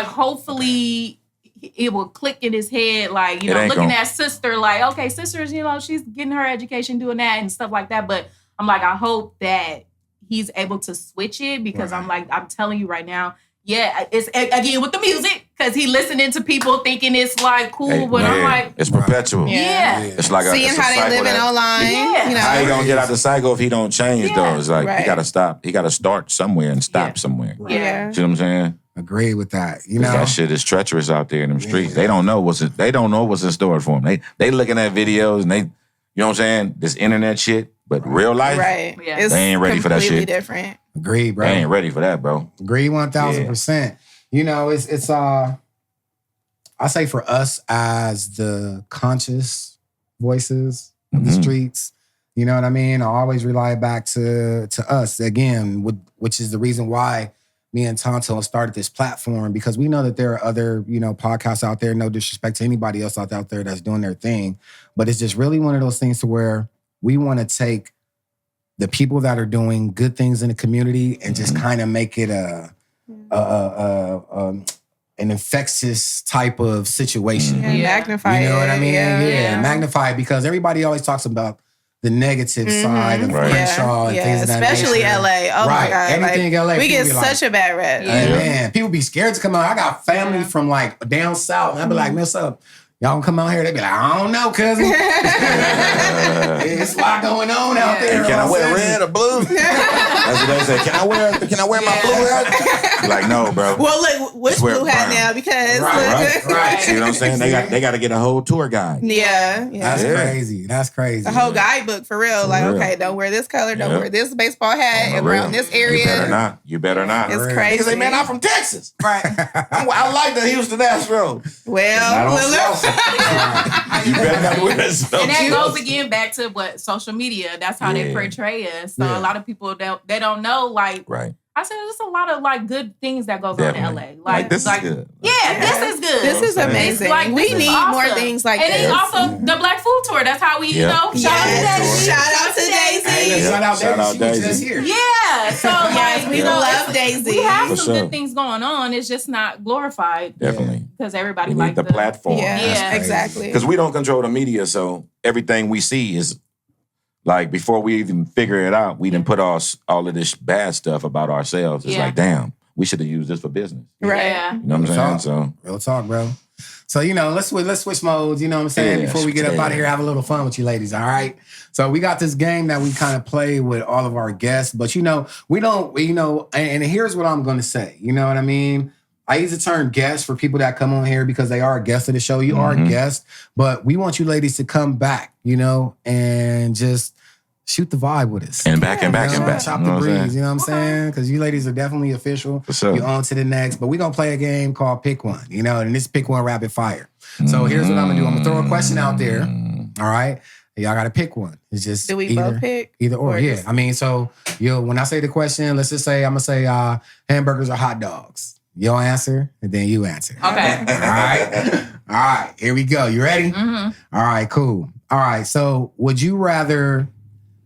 hopefully it will click in his head, like, looking at sister, like, okay, sister's, she's getting her education, doing that and stuff like that. But I'm like, I hope that he's able to switch it because I'm like, I'm telling you right now, Yeah, it's again with the music because he listening to people thinking it's like cool, but I'm like, it's perpetual. Yeah. It's like seeing how they living online. Yeah. You know, how you gonna get out the cycle if he don't change though? It's like he gotta stop. He gotta start somewhere and stop somewhere. Yeah. See what I'm saying? Agree with that. You know, that shit is treacherous out there in them streets. They don't know what's in store for them. They looking at videos and they, you know what I'm saying? This internet shit, but real life, right? Yeah. They ain't ready for that shit. Different. Agree, bro. They ain't ready for that, bro. Agree 1000%. You know, it's I say for us as the conscious voices of the streets, you know what I mean? I always rely back to us again, which is the reason why me and Tonto started this platform, because we know that there are other, you know, podcasts out there, no disrespect to anybody else out there that's doing their thing, but it's just really one of those things to where we want to take the people that are doing good things in the community and just kind of make it an infectious type of situation. Magnify it. You know what I mean? Yeah. Magnify it, because everybody always talks about the negative side of Crenshaw and things of that especially nature. LA. Oh my God. Anything like, LA. We get such a bad rep. Man, people be scared to come out. I got family from like down south, and I be like, "What's up? Y'all gonna come out here?" They be like, "I don't know, cousin." It's a lot going on out there. Can I wear red or blue? That's what they say. Can I wear my blue hat? Be like, no, bro. Well, look, which blue hat now? Because right. See what I'm saying? They got to get a whole tour guide. Yeah. That's crazy. That's crazy. The whole guidebook for real. Okay, don't wear this color. Don't wear this baseball hat around this area. You better not. It's crazy. Niggas say, man, I'm from Texas. Right. I like the Houston Astros. Well, you better not wear that. And that goes again back to what social media. That's how they portray us. So a lot of people they don't know. Like, I said, there's a lot of like good things that goes on in LA. Like this is good. Yeah, this is good. This is amazing. Like, we need more things like this. And then also the Black Food Tour. That's how we, you know, shout out to Daisy. Shout out Daisy. Just here. Yeah. So like, we love Daisy. We have some good things going on. It's just not glorified. Definitely. Because everybody likes the platform. Yeah, exactly. Because we don't control the media, so everything we see is like, before we even figure it out, we didn't put all of this bad stuff about ourselves. It's like, damn, we should have used this for business. Right. Yeah. You know what I'm saying? So real talk, bro. So, you know, let's switch modes, you know what I'm saying? Before we get up out of here, have a little fun with you ladies, all right? So we got this game that we kind of play with all of our guests, but we don't, and here's what I'm going to say. You know what I mean? I use the term guest for people that come on here because they are a guest of the show. You are a guest, but we want you ladies to come back, and just shoot the vibe with us. And back. Chop the breeze, you know what I'm saying? Because you ladies are definitely official. For sure. You're on to the next. But we're going to play a game called Pick One, and this Pick One rapid fire. So here's what I'm going to do. I'm going to throw a question out there, all right? Y'all got to pick one. It's just do we both pick? Either or, yeah. I mean, so when I say the question, let's just say I'm going to say hamburgers or hot dogs. You'll answer, and then you answer. Okay. All right. Here we go. You ready? Mm-hmm. All right, cool. All right. So would you rather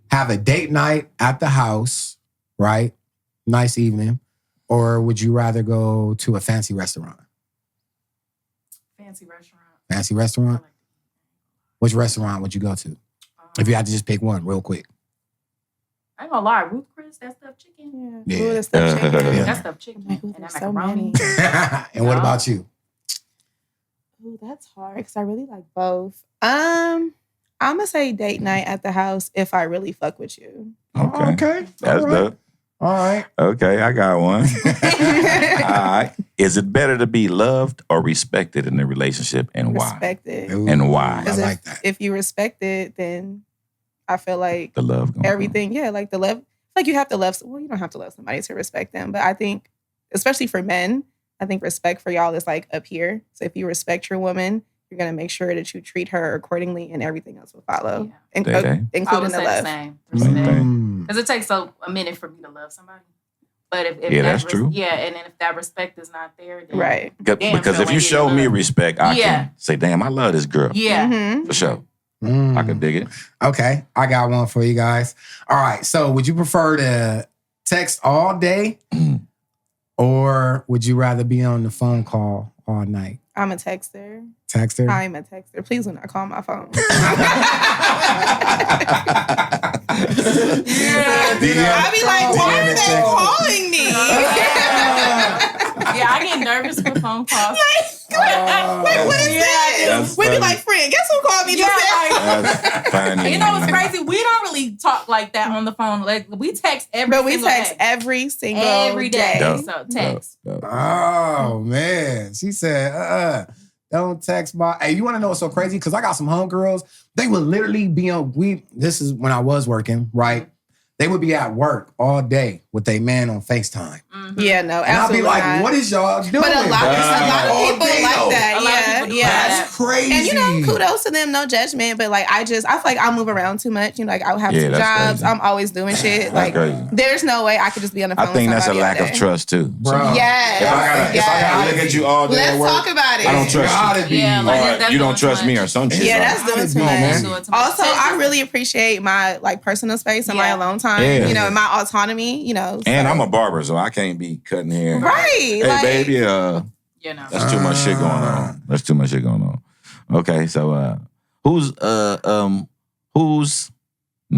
have a date night at the house, right? Nice evening. Or would you rather go to a fancy restaurant? Fancy restaurant. Fancy restaurant? Which restaurant would you go to? If you had to just pick one real quick. I ain't gonna lie, Ruth Chris, that stuffed chicken. Yeah. Ooh, that stuffed chicken. That stuffed chicken. And that so macaroni. And what about you? Ooh, that's hard because I really like both. I'm gonna say date night at the house if I really fuck with you. Okay. That's dope. All right. Okay, I got one. All right. Is it better to be loved or respected in a relationship, and why? Respected. And why? I like that. If you respect it, then I feel like The love. everything. Yeah, like the love. Like you have to love. Well, you don't have to love somebody to respect them, but I think, especially for men, I think respect for y'all is like up here. So if you respect your woman, you're gonna make sure that you treat her accordingly, and everything else will follow, including the love. Same. Mm. Because it takes a minute for me to love somebody. But if that's true. Yeah, and then if that respect is not there, then Right. Because if you show me respect, I can say, damn, I love this girl. Yeah. Mm-hmm. For sure. Mm. I can dig it. Okay, I got one for you guys. All right, so would you prefer to text all day or would you rather be on the phone call all night? I'm a texter. Texter? I'm a texter. Please do not call my phone. Yeah. I be like, why are they calling me? Yeah, I get nervous with phone calls. Like, what is this? We be like, friend, guess who called me just now? That's funny. You know what's crazy? We don't really talk like that on the phone. Like we text every every day. Dope. So text. Dope. Oh man. She said, don't text my. Hey, you want to know what's so crazy? Because I got some homegirls. They would literally be on. This is when I was working, right? They would be at work all day with their man on FaceTime. Mm-hmm. Yeah, no, absolutely. And I'll be like, not. what is y'all doing? But a lot of people like that. Yeah. That's crazy. And you know, kudos to them, no judgment. But like, I feel like I move around too much. You know, like I'll have 2 jobs. Crazy. I'm always doing shit. Like, there's no way I could just be on the phone. I think that's a lack of trust too, bro. Yes. If I gotta look at you all day, let's talk about it. I don't trust you. Yeah, or you don't trust me or some shit. Yeah, that's doing too much. Also, I really appreciate my like personal space and my alone time. You know, my autonomy, you know. And I'm a barber, so I can't be cutting hair. Right. Hey, like, baby, that's too much shit going on. That's too much shit going on. Okay, so who's no,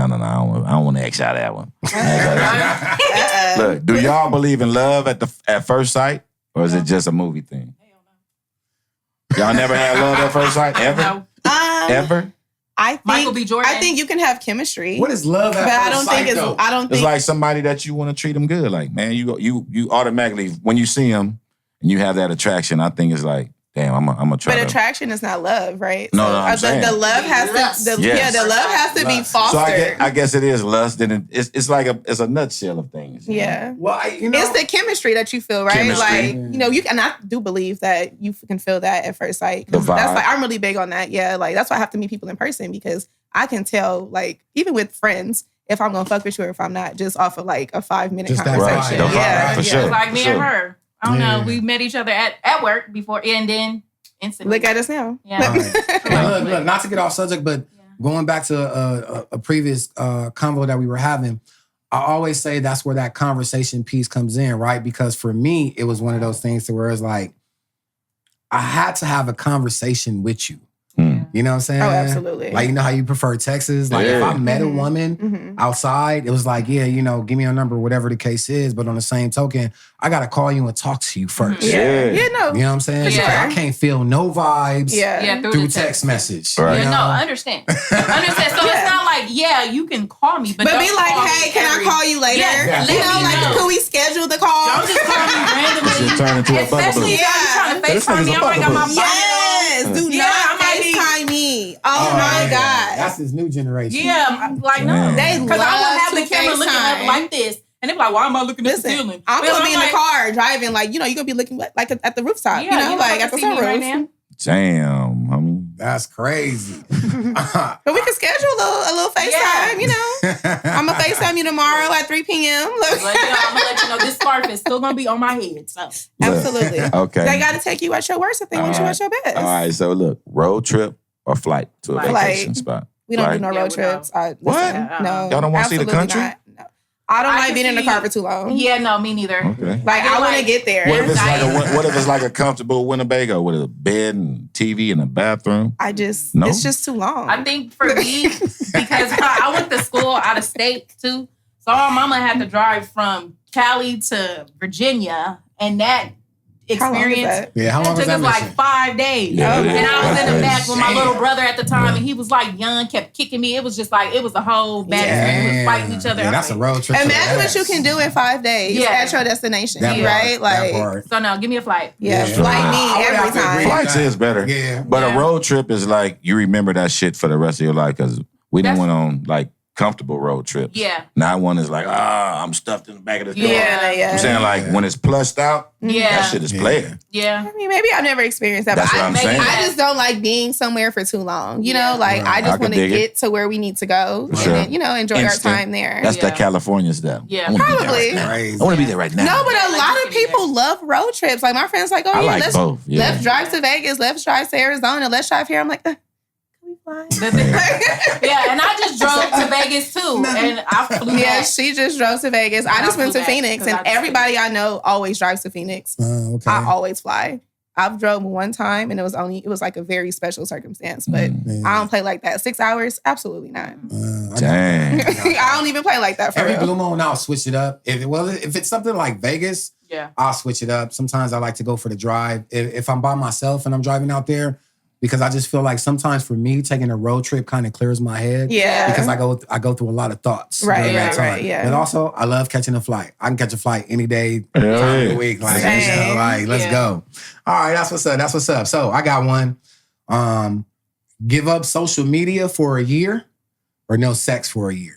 I don't want to X out that one. Look, do y'all believe in love at first sight? Or is it just a movie thing? Y'all never had love at first sight? Ever? No. Ever? I think Michael B. Jordan. I think you can have chemistry. What is love at first sight, though? I don't think it's like somebody that you want to treat them good. Like, man, you automatically, when you see them and you have that attraction, I think it's like, damn, I'm gonna try. But attraction is not love, right? No, I'm saying. The love has to, the love has to be fostered. So I guess it is lust. Then it's like it's a nutshell of things. Yeah. Well, it's the chemistry that you feel, right? Chemistry. Like, you know, and I do believe that you can feel that at first sight. That's like, I'm really big on that. Yeah, like that's why I have to meet people in person because I can tell, like, even with friends, if I'm gonna fuck with you or if I'm not, just off of like a 5-minute conversation. Right. For sure. It's like me and her. I don't know. We met each other at work before, and then instantly. Look at us now. Yeah. Right. Look, not to get off subject, but going back to a previous convo that we were having, I always say that's where that conversation piece comes in, right? Because for me, it was one of those things to where it's like, I had to have a conversation with you. You know what I'm saying? Oh, absolutely. Like, you know how you prefer Texas? Like, if I met a woman outside, it was like, yeah, you know, give me a number, whatever the case is. But on the same token, I got to call you and talk to you first. Yeah, no. You know what I'm saying? Yeah. Like, I can't feel no vibes through text message. Right. You know? No, I understand. So it's not like, you can call me, but be like, hey, can I call you later? Yeah. You know, like, could we schedule the call? Don't just call me randomly. Just turn into a Especially if you're trying to FaceTime me. I'm like, got my bonnet on. Do not FaceTime me. Oh my God. That's this new generation. Yeah, like, no. Because I would have the camera looking up like this. And they're like, why am I looking at the ceiling? I'm going to be in the car driving, like, you know, you're going to be looking like at the rooftop, you know, like at the sunroof. Right, damn, homie. That's crazy. But we can schedule a little FaceTime, you know. I'm going to FaceTime you tomorrow at 3 p.m. Look. I'm going to let you know this scarf is still going to be on my head. So. Absolutely. Okay. They got to take you at your worst if they want you at your best. All right, so look, road trip or flight to a vacation spot? We don't do no road trips. What? No. Y'all don't want to see the country? No. I don't like being in the car for too long. Yeah, no, me neither. Okay. Like, I want to get there. What if it's like a comfortable Winnebago with a bed and TV and a bathroom? It's just too long. I think for me, because I went to school out of state too, so our mama had to drive from Cali to Virginia, and that experience how long took us like 5 days. Yeah, and I was in the back with my little brother at the time, and he was like young, kept kicking me. It was just like, it was a whole back. We was fighting each other. Yeah, that's a road trip. Imagine what you can do in 5 days at your destination, right? Like, so no, give me a flight. Yeah, flight me every time. Flights is better. Yeah. But a road trip is like, you remember that shit for the rest of your life because we didn't went on like comfortable road trips. Yeah. Now one is like, I'm stuffed in the back of the car. Yeah. I'm saying like when it's plushed out, that shit is player. Yeah. I mean, maybe I've never experienced that. That's but what I'm saying. I just don't like being somewhere for too long. You know, like I just want to get to where we need to go and then, you know, enjoy our time there. That's the California stuff. Yeah. Probably. I want to be there right now. No, but a lot of people love road trips. Like my friends like, let's drive to Vegas, let's drive to Arizona, let's drive here. I'm like, fly. And I just drove to Vegas too, and I flew. Yeah, she just drove to Vegas. I just went to Phoenix, and everybody I know always drives to Phoenix. Okay. I always fly. I've drove one time, and it was like a very special circumstance, but I don't play like that. 6 hours, absolutely not. Dang. I don't even play like that. For every real. blue moon, I'll switch it up. If it's something like Vegas, I'll switch it up. Sometimes I like to go for the drive. If I'm by myself and I'm driving out there, because I just feel like sometimes for me, taking a road trip kind of clears my head. Yeah. Because I go through a lot of thoughts during that time. Right, yeah. But also, I love catching a flight. I can catch a flight any day, time of the week. Like, let's go. All right, that's what's up. That's what's up. So I got one. Give up social media for a year or no sex for a year?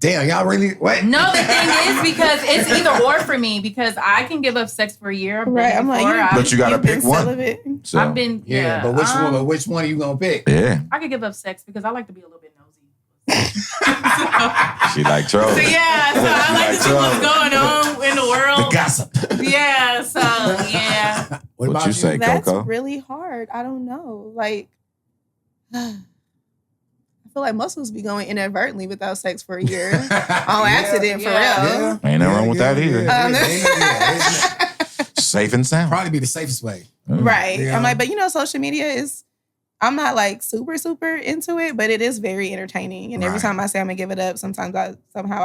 Damn, y'all really what? No, the thing is because it's either or for me because I can give up sex for a year. Right, I'm like, but you gotta pick one. So, I've been but which one are you gonna pick? Yeah, I could give up sex because I like to be a little bit nosy. She like trolls. So I like to see what's going on in the world. The gossip. Yeah, so yeah. What about you say, That's Coco? really hard. I don't know. Like, I feel like most of us be going inadvertently without sex for a year on accident for real. Yeah. Ain't nothing wrong with that either. Safe and sound. Probably be the safest way. Right. Yeah. I'm like, but social media is, I'm not like super into it, but it is very entertaining. And every time I say I'm gonna give it up, sometimes I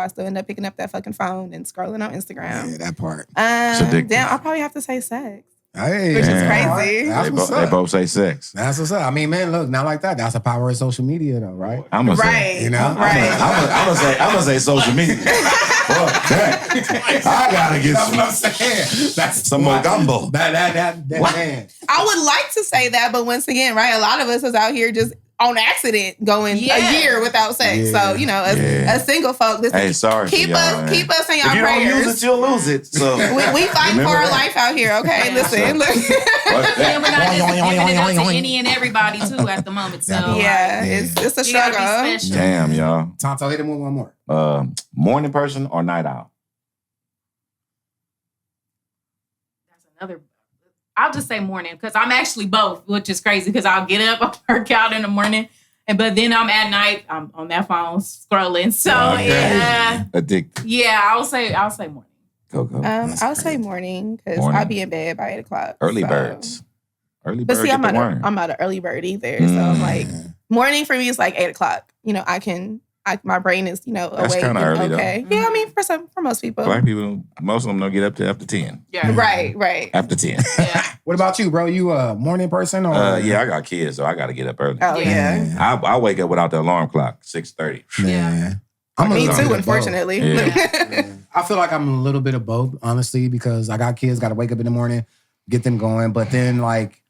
still end up picking up that fucking phone and scrolling on Instagram. Yeah, that part. Damn, I'll probably have to say sex. Hey, which is crazy. They both say sex. That's what's up. I mean, man, look, not like that. That's the power of social media, though, right? I'm gonna say, you know, I'm gonna say social media. I gotta get some more gumbo. That man. I would like to say that, but once again, right, a lot of us is out here just on accident going a year without sex. So, as single folk, keep us in y'all prayers. If you don't use it, you'll lose it. So we fight for our life out here, okay? Listen. Look. And we're not just giving it up to any and everybody, too, at the moment. So it's a struggle. Damn, y'all. Tonto, hit him with one more. Morning person or night owl? That's another... I'll just say morning because I'm actually both, which is crazy because I'll get up, I'll work out in the morning, but then I'm at night, I'm on that phone scrolling. So addicted. Yeah, I'll say morning. Go. I'll say morning because I'll be in bed by 8:00. Early birds. But see, I'm not an early bird either. So I'm like, morning for me is like 8:00. My brain is, That's awake. Kind of early, okay. Though. Yeah, I mean, for most people. Black people, most of them don't get up to after 10. Yeah. Right. After 10. Yeah. What about you, bro? You a morning person? Or? Yeah, I got kids, so I got to get up early. Oh, yeah. I wake up without the alarm clock, 6:30. Yeah. Me too, unfortunately. Yeah. I feel like I'm a little bit of both, honestly, because I got kids, got to wake up in the morning, get them going. But then, like,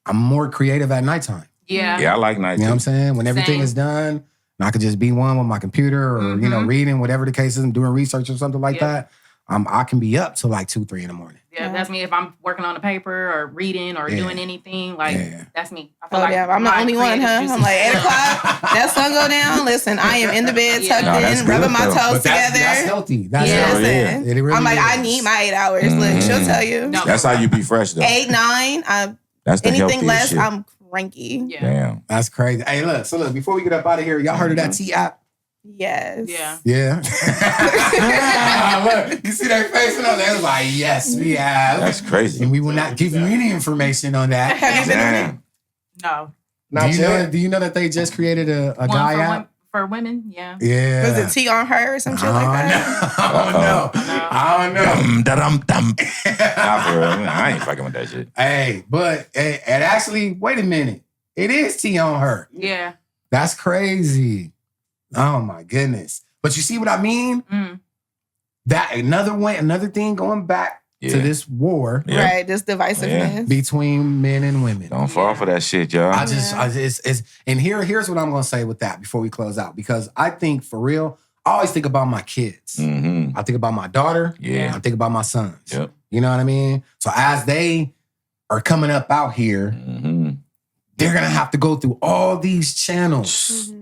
I'm more creative at nighttime. Yeah. Yeah, I like night. You know what I'm saying? When everything is done, and I could just be one with my computer or, reading, whatever the case is, and doing research or something like that. I can be up till like 2, 3 in the morning. Yeah, that's me. If I'm working on a paper or reading or doing anything, that's me. I feel I'm the only one, huh? I'm like 8:00, that sun go down. Listen, I am in the bed, tucked in, rubbing my toes together. That's healthy. That's healthy. Listen, really I'm like, I need my 8 hours. Look, she'll tell you. No. That's how you be fresh, though. 8, 9. That's the anything less, shit. I'm cranky. Yeah. Damn. That's crazy. Hey, look, before we get up out of here, y'all heard of that T app? Yes. Yeah. Look, you see their face and all that? It was like, yes, we have. That's crazy. And we will not give you any information on that. Have you been on it? No. Do you know that they just created a guy app? For women, yeah. Yeah. Was it T on her or some shit like that? I don't know. Nah, for real. I ain't fucking with that shit. Hey, but it actually, wait a minute. It is T on her. Yeah. That's crazy. Oh my goodness. But you see what I mean? That another thing going back to this war. Yeah. Right, this divisiveness. Between men and women. Don't fall for that shit, y'all. And here's what I'm going to say with that before we close out. Because I think, for real, I always think about my kids. Mm-hmm. I think about my daughter. Yeah. I think about my sons. Yep. You know what I mean? So as they are coming up out here, they're going to have to go through all these channels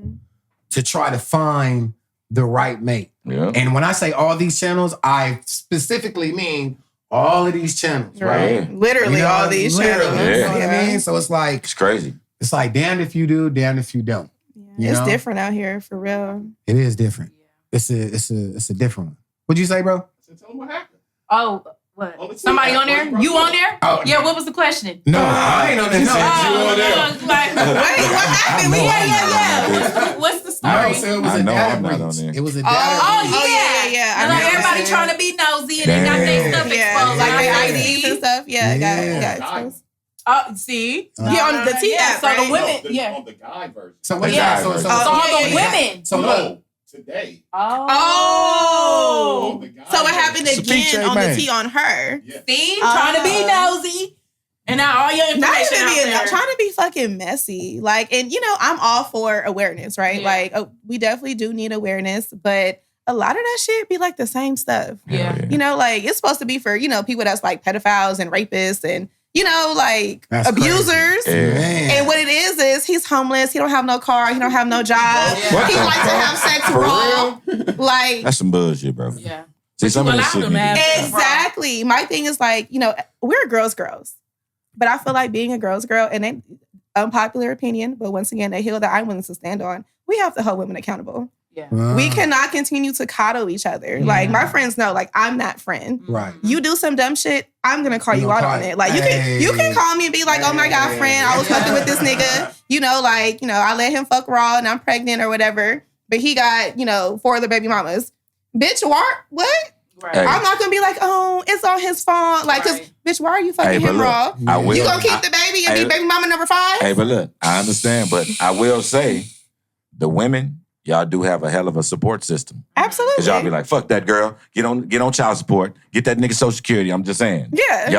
to try to find the right mate. Yeah. And when I say all these channels, I specifically mean all of these channels, right? Literally all these channels. Yeah. You know what I mean? So it's like... It's crazy. It's like damned if you do, damned if you don't. Yeah. It's different out here, for real. It is different. It's a different one. What'd you say, bro? Tell them what happened. Oh, what? Somebody on there? You on there? Oh, yeah, what was the question? No, I ain't on there. Like, wait, what happened? Yeah. What's the story. No, so it was a data breach. It was a data breach. Yeah. Like everybody trying to be nosy and they got their stuff exposed. Like their IDs and stuff. Got exposed. See? On the T app, so right? the women, On the guy version. So what's that? So the women. So look. Today. Oh. So it happened again on the T on her. Yeah. See? Trying to be nosy. And now all your information trying to be fucking messy. Like, and I'm all for awareness, right? Yeah. Like, we definitely do need awareness, but a lot of that shit be like the same stuff. Yeah. Like it's supposed to be for, people that's like pedophiles and rapists and, like that's abusers. And what it is he's homeless. He don't have no car. He don't have no job. He likes to have sex raw. Like that's some bullshit, bro. Yeah. See, some of this shit. Exactly. My thing is like, we're girls. But I feel like being a girl's girl, and they, unpopular opinion, but once again, a hill that I'm willing to stand on, we have to hold women accountable. Yeah. We cannot continue to coddle each other. Yeah. Like, my friends know, like, I'm that friend. Right. You do some dumb shit, I'm going to call you out on it. Like, you can call me and be like, oh my God, friend, I was fucking with this nigga. I let him fuck raw and I'm pregnant or whatever. But he got, 4 other baby mamas. Bitch, what? Right. I'm not gonna be like, oh, it's on his fault. Like, cause bitch, why are you fucking him raw? You gonna keep the baby and be baby mama number 5? Hey, but look, I understand, but I will say, the women, y'all do have a hell of a support system. Absolutely. Cause y'all be like, fuck that girl, get on child support, get that nigga Social Security. I'm just saying. Yeah.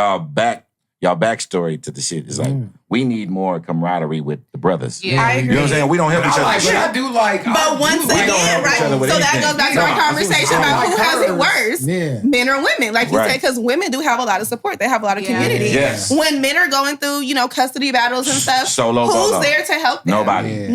Y'all backstory to the shit is like, we need more camaraderie with the brothers. Yeah. I agree. You know what I'm saying? We don't help each other. I do like. But once again, right? So that goes back to our conversation about who has it worse, men or women. Like you said, because women do have a lot of support. They have a lot of community. Yes. When men are going through, custody battles and stuff, who's there to help them?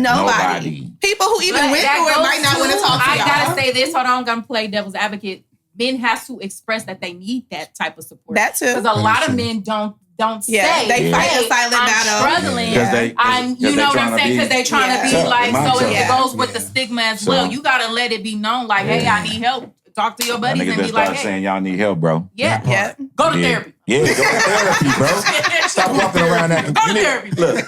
Nobody. People who even went through it might not want to talk to y'all. I gotta say this. Hold on, I'm gonna play devil's advocate. Men have to express that they need that type of support. That too. Because a lot of men don't say. They fight a silent battle. I'm struggling. You know what I'm saying? Because they trying to be like, so it goes with the stigma as well. You got to let it be known like, hey, I need help. Talk to your buddies and be like, hey. saying y'all need help, bro. Yeah. Go to therapy. Yeah, go to therapy, bro. Stop walking around that. Go to therapy. Look.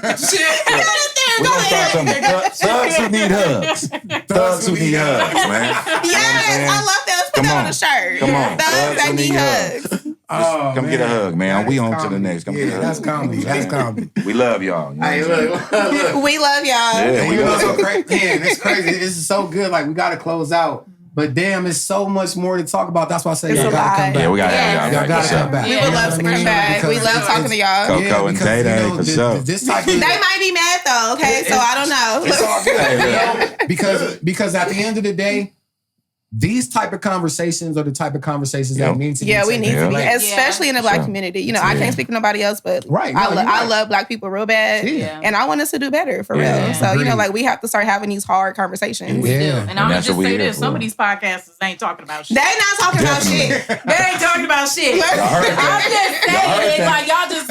We're going to start something. Thugs who need hugs. Thugs who need hugs, man. Yes, I love that. Let's put that on a shirt. Come on. Thugs that need hugs. Come get a hug, man. We on to the next. Come get a hug. That's comedy. That's comedy. We love y'all. Hey, look. We love y'all. Yeah, we love y'all. It's crazy. This is so good. Like, we got to close out. But damn, it's so much more to talk about. That's why I say y'all gotta come back. Yeah, we gotta have y'all gotta come back. We would love to come back. We love talking to y'all. Coco and Dai Dai, for sure. This type of, they might be mad though, okay? So I don't know. It's all good. Because at the end of the day, these type of conversations are the type of conversations that need to be we need to be, especially in the Black community. I can't speak to nobody else, but I love Black people real bad, and I want us to do better for real. So we have to start having these hard conversations. We do, and I'm gonna just say this: some of these podcasters ain't talking about shit. They not talking about shit. They ain't talking about shit. I'm just saying, it's like y'all just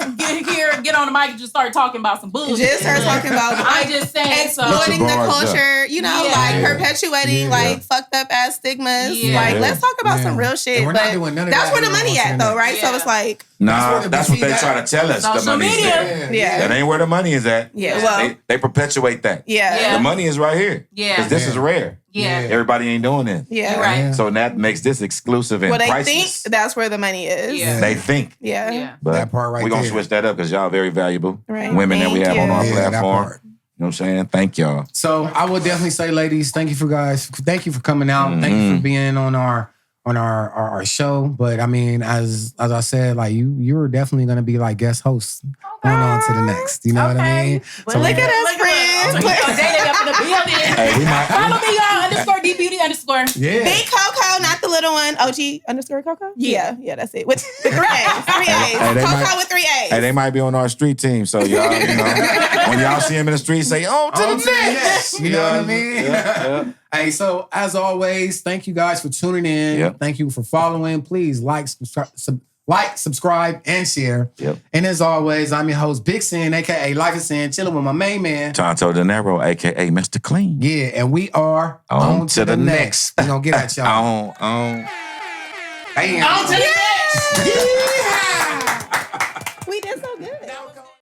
get on the mic and just start talking about some bullshit. Just start talking about. I'm just saying, exploiting the culture. Like perpetuating like fucked up ass stigmas. Like, let's talk about some real shit. But that's where the money at, though, right? So it's like, that's what they try to tell us. The money is there. That ain't where the money is at. They perpetuate that. The money is right here. Because this is rare. Everybody ain't doing it. Right. So that makes this exclusive and priceless. They think that's where the money is. They think. But that part right we're going to switch that up because y'all very valuable women that we have on our platform. You know what I'm saying? Thank y'all. So I would definitely say, ladies, thank you for coming out. Mm-hmm. Thank you for being on our show. But I mean, as I said, like you're definitely gonna be like guest host going on to the next. You know what I mean? Well, so look at us, friends. Hey, we might follow me on _DBeauty_. Yeah. Big Coco, not the little one. OG_Coco. Yeah, that's it. With 3 A's. 3 A's. Coco with 3 A's. Hey, they might be on our street team. So y'all, when y'all see them in the street, say, "Oh, to the next." You know what I mean? Yeah. Hey, so as always, thank you guys for tuning in. Yep. Thank you for following. Please subscribe, and share. Yep. And as always, I'm your host, Big Sin, a.k.a. Life is Sin, chilling with my main man, Tonto De Niro, a.k.a. Mr. Clean. Yeah, and we are on to the next. We're going to get at y'all. On to the next. Yeah. We did so good.